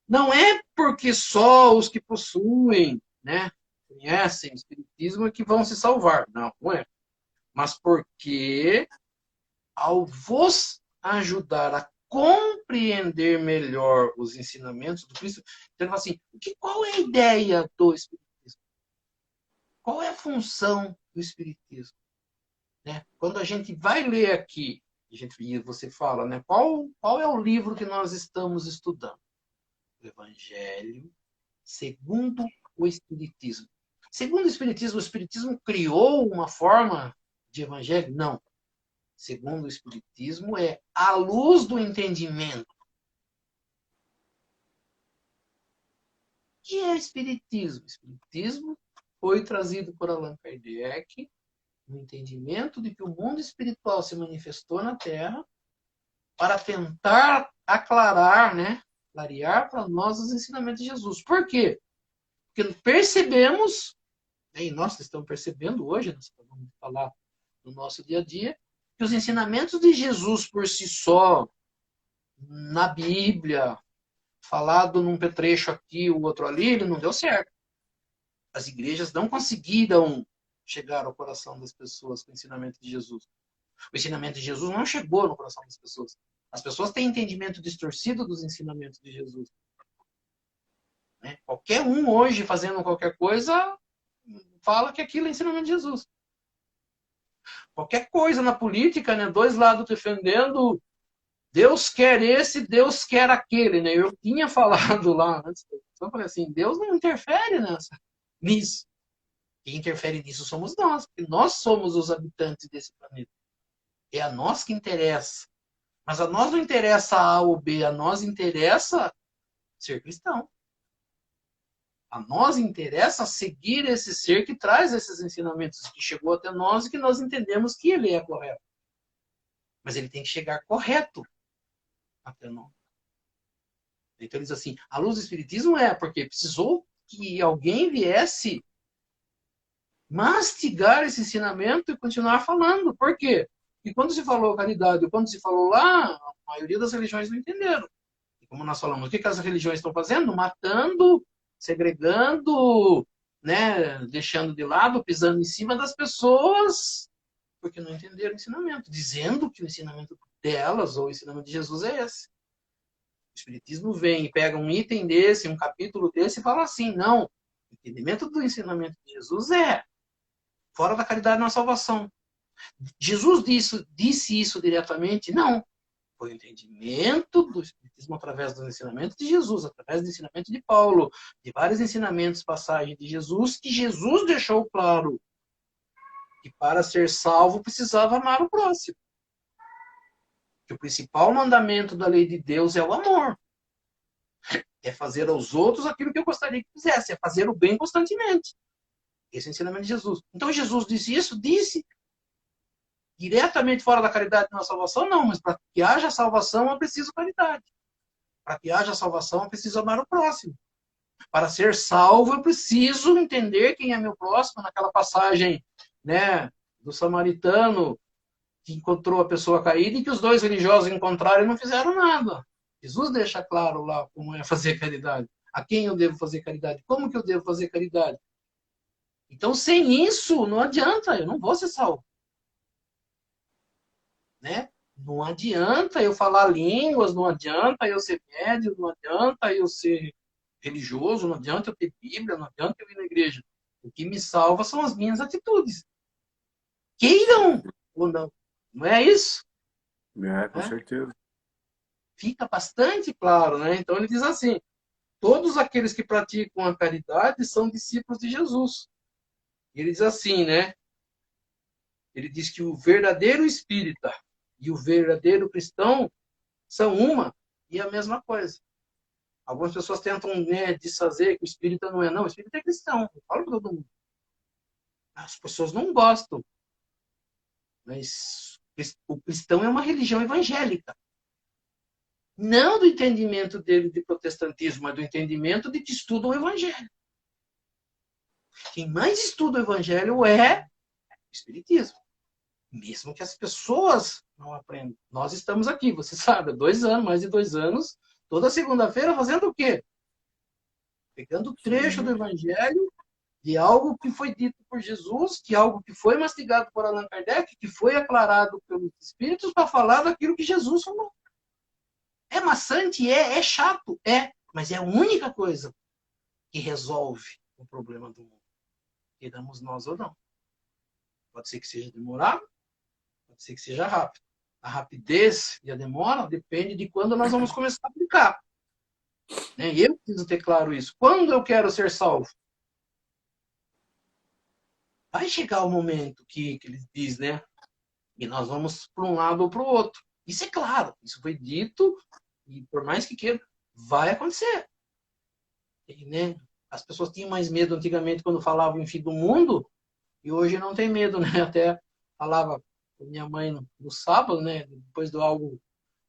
Não é porque só os que possuem, né, conhecem o Espiritismo é que vão se salvar. Não, não é. Mas porque ao vos ajudar a compreender melhor os ensinamentos do Cristo, então ele fala assim, qual é a ideia do Espiritismo? Qual é a função do Espiritismo? Né? Quando a gente vai ler aqui, você fala, né, qual é o livro que nós estamos estudando? O Evangelho segundo o Espiritismo. Segundo o Espiritismo criou uma forma de evangelho? Não. Segundo o Espiritismo, é a luz do entendimento. O que é Espiritismo? O Espiritismo foi trazido por Allan Kardec no entendimento de que o mundo espiritual se manifestou na Terra para tentar aclarar, né, clarear para nós os ensinamentos de Jesus. Por quê? Porque percebemos, e nós estamos percebendo hoje, nós vamos falar no nosso dia a dia, que os ensinamentos de Jesus por si só, na Bíblia, falado num petrecho aqui, o outro ali, ele não deu certo. As igrejas não conseguiram chegar ao coração das pessoas com o ensinamento de Jesus. O ensinamento de Jesus não chegou no coração das pessoas. As pessoas têm entendimento distorcido dos ensinamentos de Jesus. Né? Qualquer um hoje fazendo qualquer coisa fala que aquilo é ensinamento de Jesus. Qualquer coisa na política, né? Dois lados defendendo Deus quer esse, Deus quer aquele, né? Eu tinha falado lá antes, eu falei assim, Deus não interfere nisso. Quem interfere nisso somos nós, porque nós somos os habitantes desse planeta. É a nós que interessa. Mas a nós não interessa A ou B, a nós interessa ser cristão. A nós interessa seguir esse ser que traz esses ensinamentos, que chegou até nós e que nós entendemos que ele é correto. Mas ele tem que chegar correto até nós. Então ele diz assim, a luz do Espiritismo é porque precisou que alguém viesse mastigar esse ensinamento e continuar falando. Por quê? E quando se falou caridade, quando se falou lá, a maioria das religiões não entenderam. E como nós falamos, o que as religiões estão fazendo? Matando, segregando, né, deixando de lado, pisando em cima das pessoas, porque não entenderam o ensinamento, dizendo que o ensinamento delas, ou o ensinamento de Jesus é esse. O Espiritismo vem e pega um item desse, um capítulo desse, e fala assim, não, o entendimento do ensinamento de Jesus é fora da caridade na salvação. Jesus disse isso diretamente? Não. Foi o entendimento do Espiritismo através do ensinamento de Jesus, através do ensinamento de Paulo, de vários ensinamentos, passagens de Jesus, que Jesus deixou claro que para ser salvo precisava amar o próximo. Que o principal mandamento da lei de Deus é o amor. É fazer aos outros aquilo que eu gostaria que fizesse, é fazer o bem constantemente. Esse é o ensinamento de Jesus. Então Jesus disse isso? Disse. Diretamente fora da caridade na salvação? Não, mas para que haja salvação é preciso caridade. Para que haja salvação é preciso amar o próximo. Para ser salvo, eu preciso entender quem é meu próximo. Naquela passagem, né, do samaritano que encontrou a pessoa caída e que os dois religiosos encontraram e não fizeram nada. Jesus deixa claro lá como é fazer caridade. A quem eu devo fazer caridade? Como que eu devo fazer caridade? Então, sem isso, não adianta, eu não vou ser salvo. Né? Não adianta eu falar línguas, não adianta eu ser médium, não adianta eu ser religioso, não adianta eu ter Bíblia, não adianta eu ir na igreja. O que me salva são as minhas atitudes. Queiram ou não. Não é isso? É, com Né? certeza. Fica bastante claro, né? Então ele diz assim, todos aqueles que praticam a caridade são discípulos de Jesus. E ele diz assim, né? Ele diz que o verdadeiro espírita e o verdadeiro cristão são uma e a mesma coisa. Algumas pessoas tentam, né, desfazer que o espírita não é. Não, o espírita é cristão. Eu falo para todo mundo. As pessoas não gostam. Mas o cristão é uma religião evangélica. Não do entendimento dele de protestantismo, mas do entendimento de que estuda o evangelho. Quem mais estuda o evangelho é o espiritismo. Mesmo que as pessoas não aprendam. Nós estamos aqui, você sabe, há 2 anos, mais de 2 anos, toda segunda-feira fazendo o quê? Pegando trecho do evangelho de algo que foi dito por Jesus, que algo que foi mastigado por Allan Kardec, que foi aclarado pelos espíritos para falar daquilo que Jesus falou. É maçante? É chato? É. Mas é a única coisa que resolve o problema do mundo. Queiramos nós ou não. Pode ser que seja demorado, pode ser que seja rápido. A rapidez e a demora depende de quando nós vamos começar a aplicar. E eu preciso ter claro isso. Quando eu quero ser salvo? Vai chegar o momento que ele diz, né? E nós vamos para um lado ou para o outro. Isso é claro, isso foi dito, e por mais que queira, vai acontecer. E, né? As pessoas tinham mais medo antigamente quando falavam em fim do mundo, e hoje não tem medo, né? Até falava com minha mãe no sábado, né? Depois do algo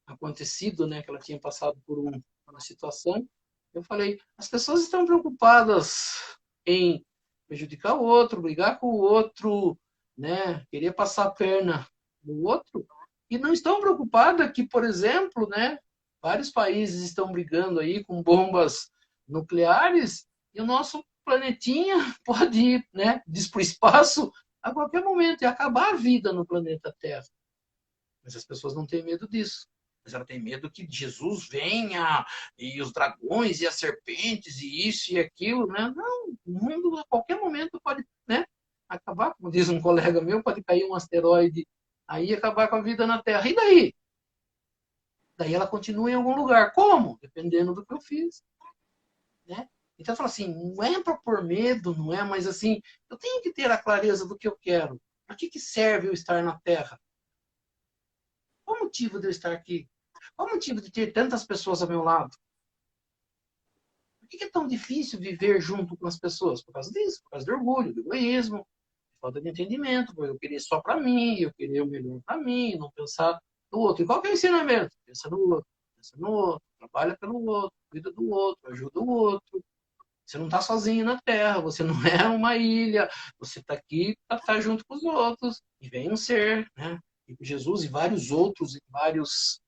acontecido, né? Que ela tinha passado por uma situação. Eu falei, as pessoas estão preocupadas em prejudicar o outro, brigar com o outro, né? Querer passar a perna no outro, e não estão preocupadas que, por exemplo, né? Vários países estão brigando aí com bombas nucleares e o nosso planetinha pode ir, né? Para o espaço a qualquer momento e acabar a vida no planeta Terra. Mas as pessoas não têm medo disso. Mas ela tem medo que Jesus venha, e os dragões, e as serpentes, e isso e aquilo, né? Não, o mundo a qualquer momento pode, né, acabar, como diz um colega meu, pode cair um asteroide aí e acabar com a vida na Terra. E daí? Daí ela continua em algum lugar. Como? Dependendo do que eu fiz. Né? Então eu falo assim, não é para pôr medo, não é, mas assim, eu tenho que ter a clareza do que eu quero. Para que serve eu estar na Terra? Qual o motivo de eu estar aqui? Qual o motivo de ter tantas pessoas ao meu lado? Por que é tão difícil viver junto com as pessoas? Por causa disso, por causa do orgulho, do egoísmo, falta de entendimento, por eu querer só para mim, eu querer o melhor para mim, não pensar no outro. E qual que é o ensinamento? Pensa no outro, trabalha pelo outro, cuida do outro, ajuda o outro. Você não está sozinho na Terra, você não é uma ilha, você está aqui para estar junto com os outros. E vem um ser, né? E Jesus e vários outros, em vários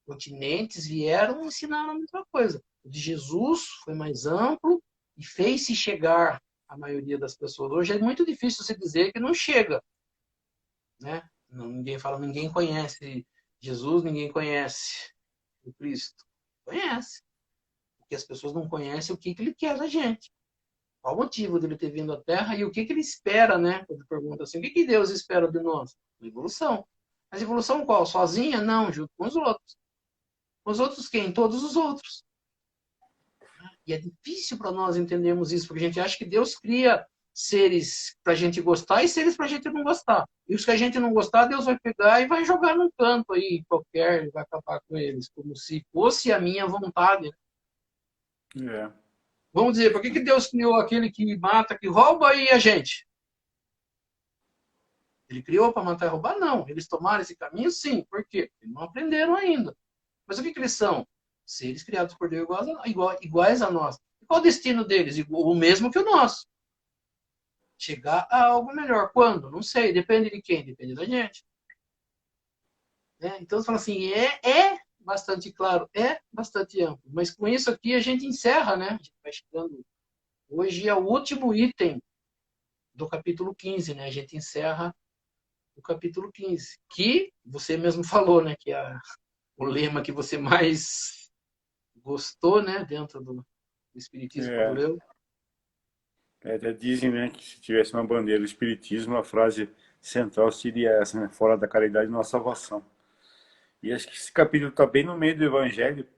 continentes, vieram ensinar a mesma coisa. O de Jesus foi mais amplo e fez-se chegar a maioria das pessoas. Hoje é muito difícil se dizer que não chega, né? Ninguém fala, ninguém conhece Jesus, ninguém conhece o Cristo. Conhece. Porque as pessoas não conhecem o que ele quer da gente. Qual o motivo dele ter vindo à Terra e o que ele espera, né? Quando pergunta assim, o que Deus espera de nós? Evolução. Mas evolução qual? Sozinha? Não, junto com os outros. Os outros quem? Todos os outros. E é difícil para nós entendermos isso, porque a gente acha que Deus cria seres para a gente gostar e seres para a gente não gostar. E os que a gente não gostar, Deus vai pegar e vai jogar num canto aí qualquer, vai acabar com eles, como se fosse a minha vontade. É. Vamos dizer, por que Deus criou aquele que mata, que rouba e a gente? Ele criou para matar e roubar? Não. Eles tomaram esse caminho? Sim. Por quê? Eles não aprenderam ainda. Mas o que eles são? Seres criados por Deus iguais a nós. E qual o destino deles? O mesmo que o nosso. Chegar a algo melhor. Quando? Não sei. Depende de quem? Depende da gente. Então, você fala assim, é bastante claro, é bastante amplo. Mas com isso aqui a gente encerra, né? A gente vai chegando. Hoje é o último item do capítulo 15, né? A gente encerra o capítulo 15, que você mesmo falou, né? Que é o lema que você mais gostou, né? Dentro do Espiritismo quando É. leu. Até dizem, né, que se tivesse uma bandeira do Espiritismo, a frase central seria essa, né? Fora da caridade não há salvação. E acho que esse capítulo está bem no meio do Evangelho.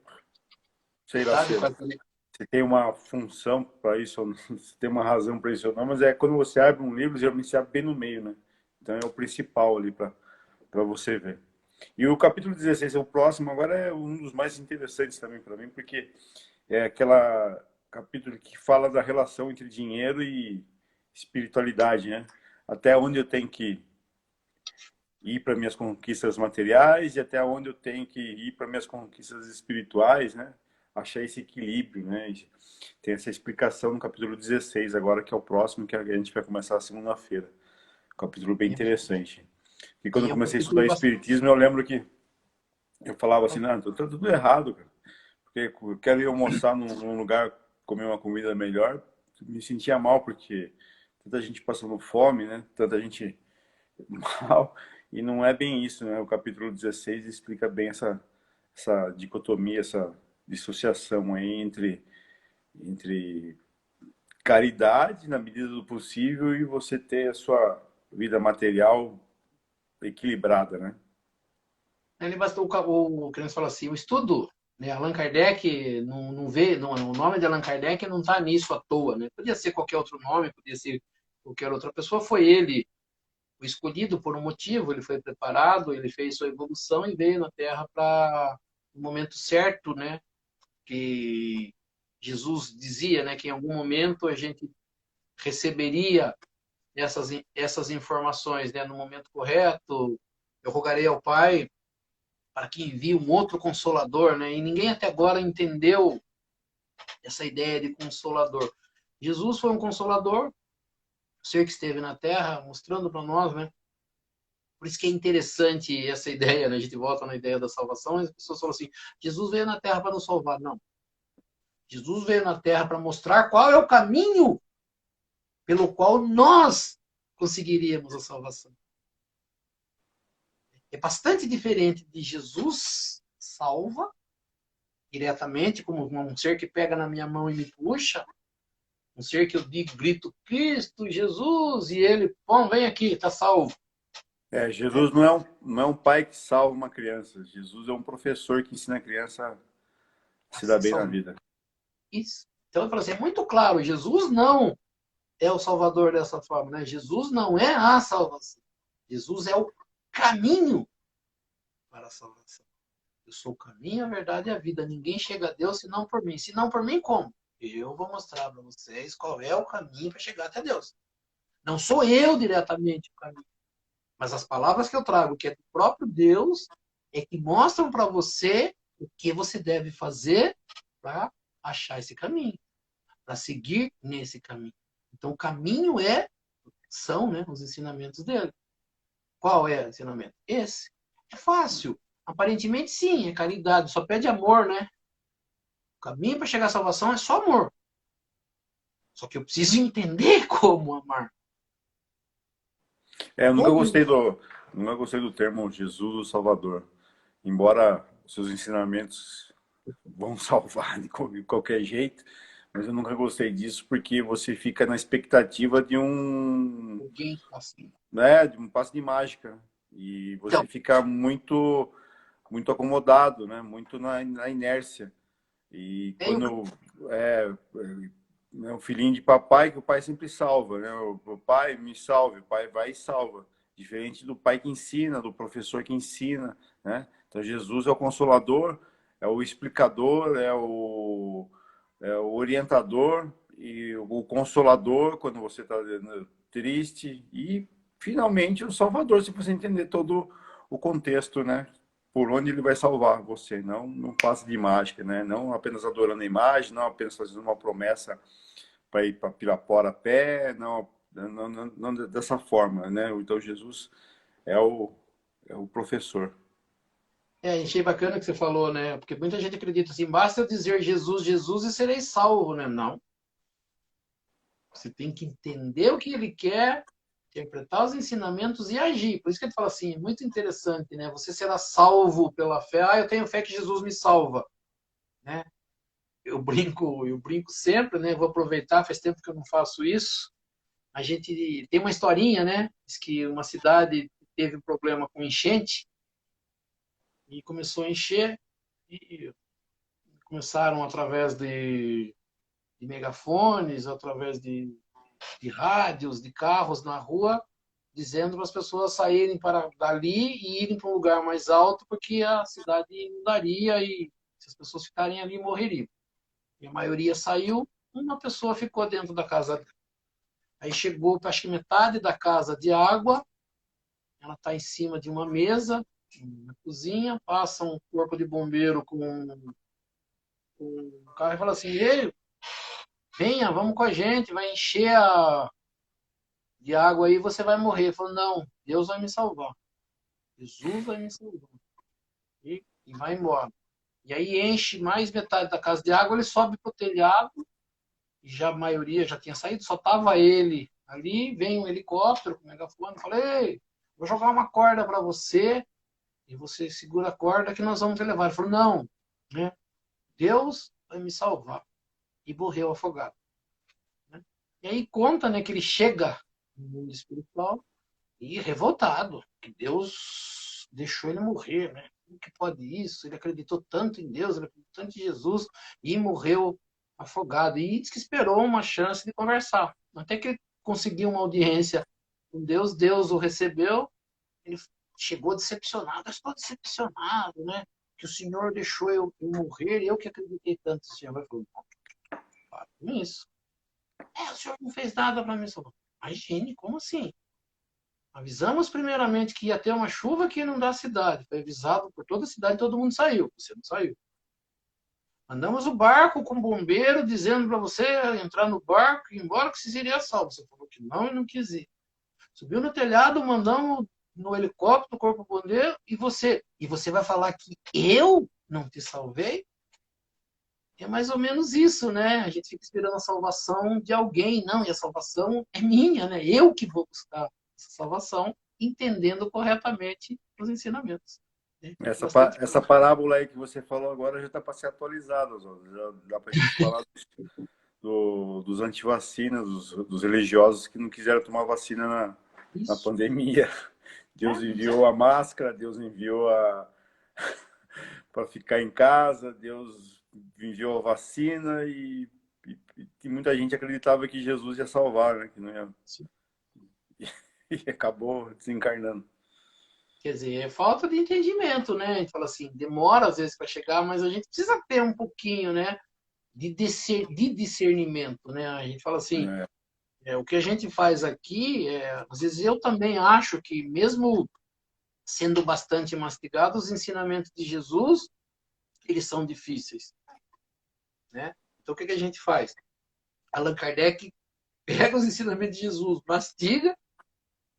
Sei lá Sabe, se tem uma função para isso, ou não, se tem uma razão para isso ou não, mas é quando você abre um livro, geralmente você abre bem no meio, né? Então é o principal ali para você ver. E o capítulo 16, o próximo, agora é um dos mais interessantes também para mim, porque é aquela capítulo que fala da relação entre dinheiro e espiritualidade, né? Até onde eu tenho que ir para minhas conquistas materiais e até onde eu tenho que ir para minhas conquistas espirituais, né? Achar esse equilíbrio, né? Tem essa explicação no capítulo 16 agora, que é o próximo, que a gente vai começar segunda-feira. Capítulo bem interessante. E quando e eu é um comecei a capítulo estudar bastante. Espiritismo, eu lembro que eu falava assim, não, tá tudo errado, cara. Porque eu quero ir almoçar num lugar, comer uma comida melhor, me sentia mal, porque tanta gente passando fome, né? Tanta gente mal, e não é bem isso, né? O capítulo 16 explica bem essa dicotomia, essa dissociação aí entre caridade na medida do possível e você ter a sua vida material equilibrada, né? Ele bastou o que nós fala assim, o estudo, né? Allan Kardec não vê, não, o nome de Allan Kardec não está nisso à toa, né? Podia ser qualquer outro nome, podia ser qualquer outra pessoa, foi ele o escolhido por um motivo, ele foi preparado, ele fez sua evolução e veio na Terra para o momento certo, né? Que Jesus dizia, né? Que em algum momento a gente receberia essas informações, né? No momento correto. Eu rogarei ao Pai para que envie um outro consolador, né? E ninguém até agora entendeu essa ideia de consolador. Jesus foi um consolador, o ser que esteve na Terra, mostrando para nós, né? Por isso que é interessante essa ideia, né? A gente volta na ideia da salvação, e as pessoas falam assim: Jesus veio na Terra para nos salvar. Não. Jesus veio na Terra para mostrar qual é o caminho pelo qual nós conseguiríamos a salvação. É bastante diferente de Jesus salva diretamente, como um ser que pega na minha mão e me puxa, um ser que eu digo, grito, Cristo, Jesus, e ele, bom, vem aqui, está salvo. Jesus não é um pai que salva uma criança. Jesus é um professor que ensina a criança a se dar Assim, bem na salvo. vida. Isso. Então, eu falo assim, é muito claro, Jesus não é o Salvador dessa forma, né? Jesus não é a salvação. Jesus é o caminho para a salvação. Eu sou o caminho, a verdade e a vida. Ninguém chega a Deus senão por mim. Se não por mim, como? Eu vou mostrar para vocês qual é o caminho para chegar até Deus. Não sou eu diretamente o caminho, mas as palavras que eu trago, que é do próprio Deus, é que mostram para você o que você deve fazer para achar esse caminho, para seguir nesse caminho. Então, o caminho são, né, os ensinamentos dele. Qual é o ensinamento? Esse. É fácil. Aparentemente, sim, é caridade. Só pede amor, né? O caminho para chegar à salvação é só amor. Só que eu preciso entender como amar. Eu Todo nunca gostei do termo Jesus o Salvador. Embora os seus ensinamentos vão salvar de qualquer jeito, mas eu nunca gostei disso porque você fica na expectativa alguém assim. de um passe de mágica e Então, você fica muito acomodado, né? Muito na inércia. E eu, quando é um filhinho de papai que o pai sempre salva, né? O pai me salve, o pai vai e salva. Diferente do pai que ensina, do professor que ensina, né? Então Jesus é o consolador, é o explicador, é o orientador e o consolador quando você está triste e finalmente o salvador, se você entender todo o contexto, né? Por onde ele vai salvar você, não passe de mágica, né? Não apenas adorando a imagem, não apenas fazendo uma promessa para ir para Pirapora a pé, não dessa forma, né? Então Jesus é o professor. achei bacana que você falou, né? Porque muita gente acredita assim, basta eu dizer Jesus, Jesus e serei salvo, né? Não. Você tem que entender o que ele quer, interpretar os ensinamentos e agir. Por isso que ele fala assim, é muito interessante, né? Você será salvo pela fé. Ah, eu tenho fé que Jesus me salva, né? Eu brinco sempre, né? Vou aproveitar, faz tempo que eu não faço isso. A gente tem uma historinha, né? Diz que uma cidade teve um problema com enchente e começou a encher e começaram através de megafones, através de rádios, de carros na rua, dizendo para as pessoas saírem para dali e irem para um lugar mais alto, porque a cidade inundaria e se as pessoas ficarem ali morreriam. E a maioria saiu, uma pessoa ficou dentro da casa. Aí chegou, acho que metade da casa de água, ela está em cima de uma mesa, na cozinha, passa um corpo de bombeiro com um carro e fala assim, ei, venha, vamos com a gente, vai encher de água aí, você vai morrer. Ele falou, não, Deus vai me salvar. Jesus vai me salvar. E vai embora. E aí enche mais metade da casa de água, ele sobe para o telhado, e já a maioria já tinha saído, só tava ele ali, vem um helicóptero com o megafone, falei, ei, vou jogar uma corda para você, e você segura a corda que nós vamos te levar. Ele falou, não, né? Deus vai me salvar. E morreu afogado. Né? E aí conta, né, que ele chega no mundo espiritual e revoltado, que Deus deixou ele morrer, né? Como que pode isso? Ele acreditou tanto em Deus, ele acreditou tanto em Jesus e morreu afogado. E diz que esperou uma chance de conversar. Até que ele conseguiu uma audiência com Deus, Deus o recebeu, ele chegou decepcionado. Eu estou decepcionado, né? Que o Senhor deixou eu morrer, eu que acreditei tanto no Senhor. Vai falar, para com isso. O Senhor não fez nada para mim. Imagine, como assim? Avisamos primeiramente que ia ter uma chuva que ia inundar a cidade. Foi avisado por toda a cidade, todo mundo saiu. Você não saiu. Mandamos o barco com o bombeiro dizendo para você entrar no barco e ir embora que você seria salvo. Você falou que não e não quis ir. Subiu no telhado, mandamos no helicóptero o corpo bombeiro e você. E você vai falar que eu não te salvei? É mais ou menos isso, né? A gente fica esperando a salvação de alguém. Não, e a salvação é minha, né? Eu que vou buscar essa salvação, entendendo corretamente os ensinamentos. Né? Bastante. Essa parábola aí que você falou agora já está para ser atualizada, já dá para a gente falar dos antivacinas, dos religiosos que não quiseram tomar vacina na Isso. pandemia. Deus enviou a máscara, Deus enviou para ficar em casa, Deus enviou a vacina e muita gente acreditava que Jesus ia salvar, né? Que não ia, e acabou desencarnando. Quer dizer, é falta de entendimento, né? A gente fala assim, demora às vezes para chegar, mas a gente precisa ter um pouquinho, né? De discernimento, né? A gente fala assim, É, o que a gente faz aqui, às vezes eu também acho que mesmo sendo bastante mastigado, os ensinamentos de Jesus, eles são difíceis, né? Então o que a gente faz? Allan Kardec pega os ensinamentos de Jesus, mastiga,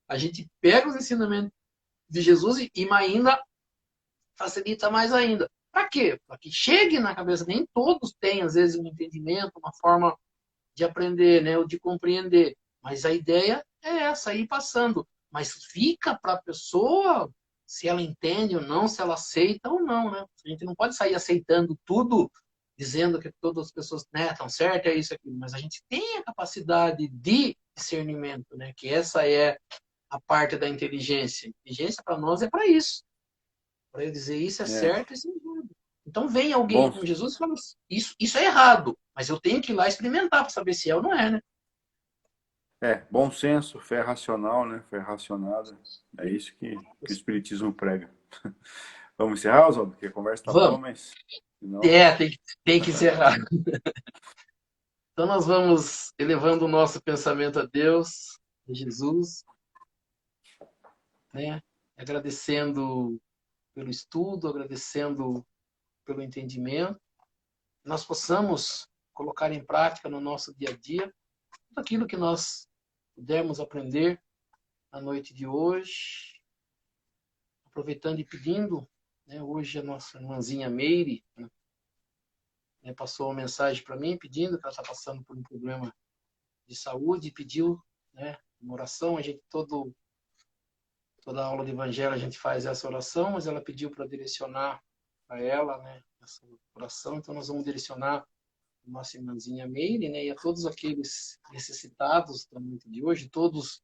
a gente pega os ensinamentos de Jesus e ainda facilita mais ainda. Para quê? Para que chegue na cabeça. Nem todos têm, às vezes, um entendimento, uma forma de aprender, né? Ou de compreender. Mas a ideia é essa, ir passando. Mas fica para a pessoa se ela entende ou não, se ela aceita ou não, né? A gente não pode sair aceitando tudo, dizendo que todas as pessoas, né, estão certas, é isso, aquilo. Mas a gente tem a capacidade de discernimento, né? Que essa é a parte da inteligência. Inteligência para nós é para isso. Para eu dizer isso é É, certo e isso é errado. Então vem alguém bom, com Jesus e fala, isso é errado, mas eu tenho que ir lá experimentar para saber se é ou não é, né? bom senso, fé racional, né? Fé racionada. É isso que o Espiritismo prega. Vamos encerrar, Oswaldo? Porque a conversa tá boa, Vamos. mas senão. É, tem que encerrar. Então nós vamos elevando o nosso pensamento a Deus, a Jesus, né? Agradecendo pelo estudo, agradecendo pelo entendimento, que nós possamos colocar em prática no nosso dia a dia tudo aquilo que nós pudermos aprender na noite de hoje, aproveitando e pedindo, né, hoje a nossa irmãzinha Meire, né, passou uma mensagem para mim pedindo que ela está passando por um problema de saúde e pediu, né, uma oração. A gente toda aula de evangelho a gente faz essa oração, mas ela pediu para direcionar para ela, né, essa oração. Então nós vamos direcionar a nossa irmãzinha Meire, né, e a todos aqueles necessitados da noite de hoje, todos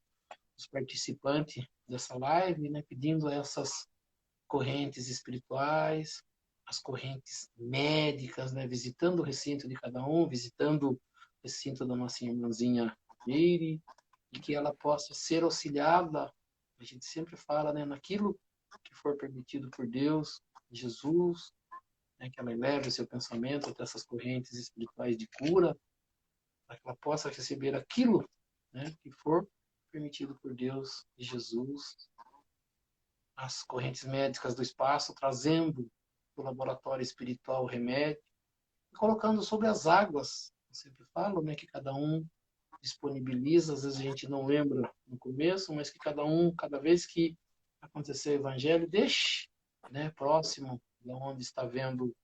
os participantes dessa live, né, pedindo essas correntes espirituais, as correntes médicas, né, visitando o recinto de cada um, visitando o recinto da nossa irmãzinha Meire, e que ela possa ser auxiliada, a gente sempre fala, né, naquilo que for permitido por Deus, Jesus, né, que ela eleve o seu pensamento até essas correntes espirituais de cura, para que ela possa receber aquilo, né, que for permitido por Deus e Jesus, as correntes médicas do espaço, trazendo do laboratório espiritual o remédio, e colocando sobre as águas. Eu sempre falo, né, que cada um disponibiliza, às vezes a gente não lembra no começo, mas que cada um, cada vez que acontecer o evangelho, deixe, né, próximo de onde está vendo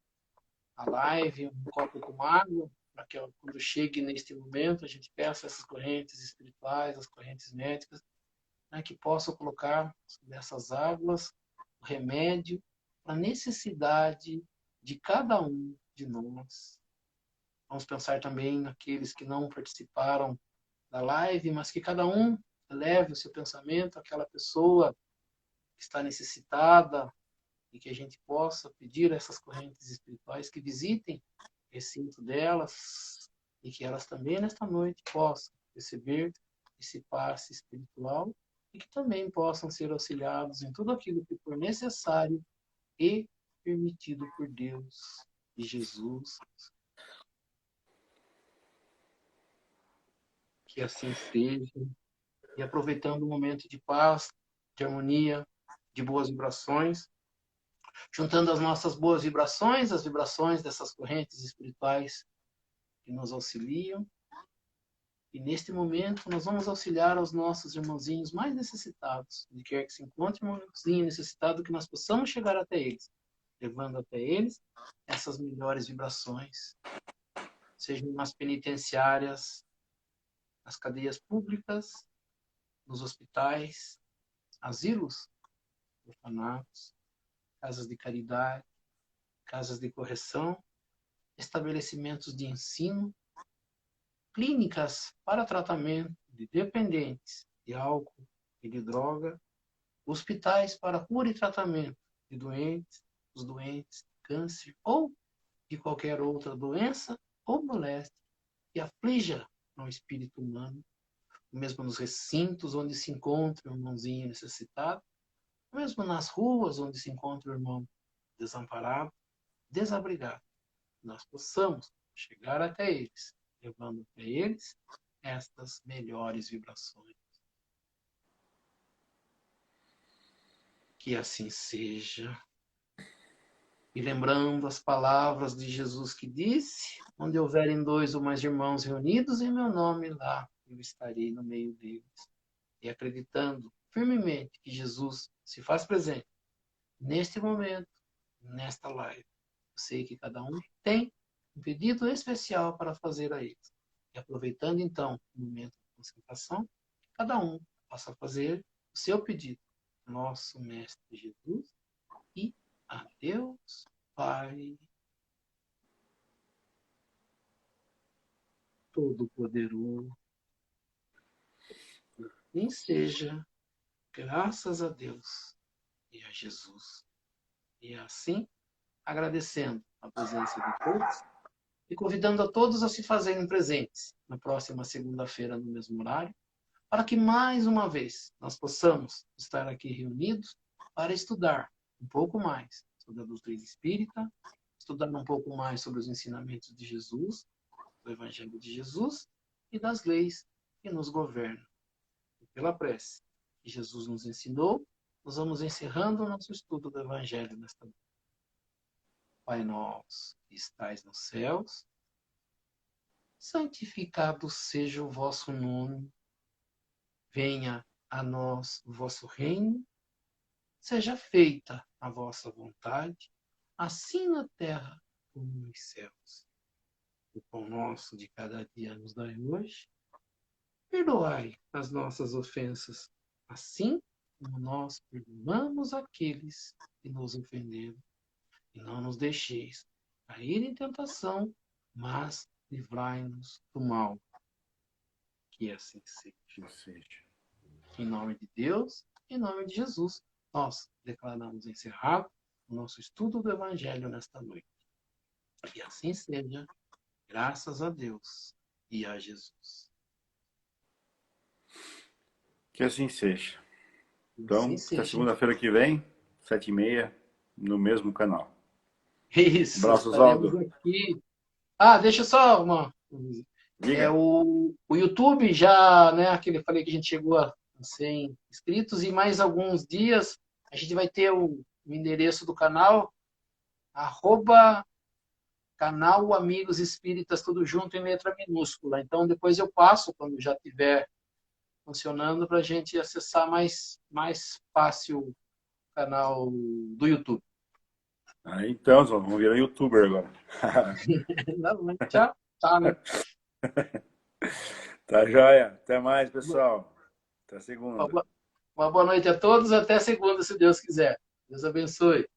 a live, um copo com água, para que quando chegue neste momento, a gente peça essas correntes espirituais, as correntes médicas, né, que possam colocar nessas águas o remédio para a necessidade de cada um de nós. Vamos pensar também naqueles que não participaram da live, mas que cada um leve o seu pensamento àquela pessoa que está necessitada e que a gente possa pedir a essas correntes espirituais que visitem o recinto delas e que elas também nesta noite possam receber esse passe espiritual e que também possam ser auxiliados em tudo aquilo que for necessário e permitido por Deus e Jesus. Que assim seja. E aproveitando o momento de paz, de harmonia, de boas vibrações, juntando as nossas boas vibrações, as vibrações dessas correntes espirituais que nos auxiliam. E neste momento nós vamos auxiliar aos nossos irmãozinhos mais necessitados, onde quer que se encontre um irmãozinho necessitado, que nós possamos chegar até eles, levando até eles essas melhores vibrações, sejam nas penitenciárias, nas cadeias públicas, nos hospitais, asilos, orfanatos, casas de caridade, casas de correção, estabelecimentos de ensino, clínicas para tratamento de dependentes de álcool e de droga, hospitais para cura e tratamento de doentes, os doentes de câncer ou de qualquer outra doença ou moléstia que aflija o espírito humano, mesmo nos recintos onde se encontra o irmãozinho necessitado, mesmo nas ruas onde se encontra o irmão desamparado, desabrigado, nós possamos chegar até eles, levando até eles estas melhores vibrações. Que assim seja. E lembrando as palavras de Jesus que disse, onde houverem dois ou mais irmãos reunidos em meu nome, lá eu estarei no meio deles. E acreditando firmemente que Jesus se faz presente neste momento, nesta live. Eu sei que cada um tem um pedido especial para fazer a eles. E aproveitando, então, o momento de concentração, cada um possa fazer o seu pedido. Nosso Mestre Jesus e a Deus Pai Todo-Poderoso. Assim seja, graças a Deus e a Jesus. E assim, agradecendo a presença de todos e convidando a todos a se fazerem presentes na próxima segunda-feira, no mesmo horário, para que mais uma vez nós possamos estar aqui reunidos para estudar um pouco mais sobre a doutrina espírita, estudar um pouco mais sobre os ensinamentos de Jesus, do Evangelho de Jesus e das leis que nos governam. E pela prece que Jesus nos ensinou, nós vamos encerrando o nosso estudo do Evangelho nesta noite. Pai nosso, que estais nos céus, santificado seja o vosso nome. Venha a nós o vosso reino, seja feita a vossa vontade, assim na terra como nos céus. O pão nosso de cada dia nos dai hoje. Perdoai as nossas ofensas, assim como nós perdoamos aqueles que nos ofenderam. E não nos deixeis cair em tentação, mas livrai-nos do mal. Que assim seja. Que seja. Em nome de Deus, em nome de Jesus, nós declaramos encerrado o nosso estudo do Evangelho nesta noite. Que assim seja, graças a Deus e a Jesus. Que assim seja. Que Então, assim até seja. segunda-feira que vem, 7h30, no mesmo canal. Isso, Abraço, estaremos Oswaldo. aqui. Ah, deixa só uma. Diga. O YouTube já, né, aquele eu falei que a gente chegou a 100 inscritos e mais alguns dias a gente vai ter o endereço do canal, @canal Amigos Espíritas, tudo junto em letra minúscula. Então depois eu passo, quando já estiver funcionando, para a gente acessar mais fácil o canal do YouTube. Então, Oswaldo, vamos virar youtuber agora. Já tá, né? Tá joia? Até mais, pessoal. Até segunda. Uma boa noite a todos, até segunda, se Deus quiser. Deus abençoe.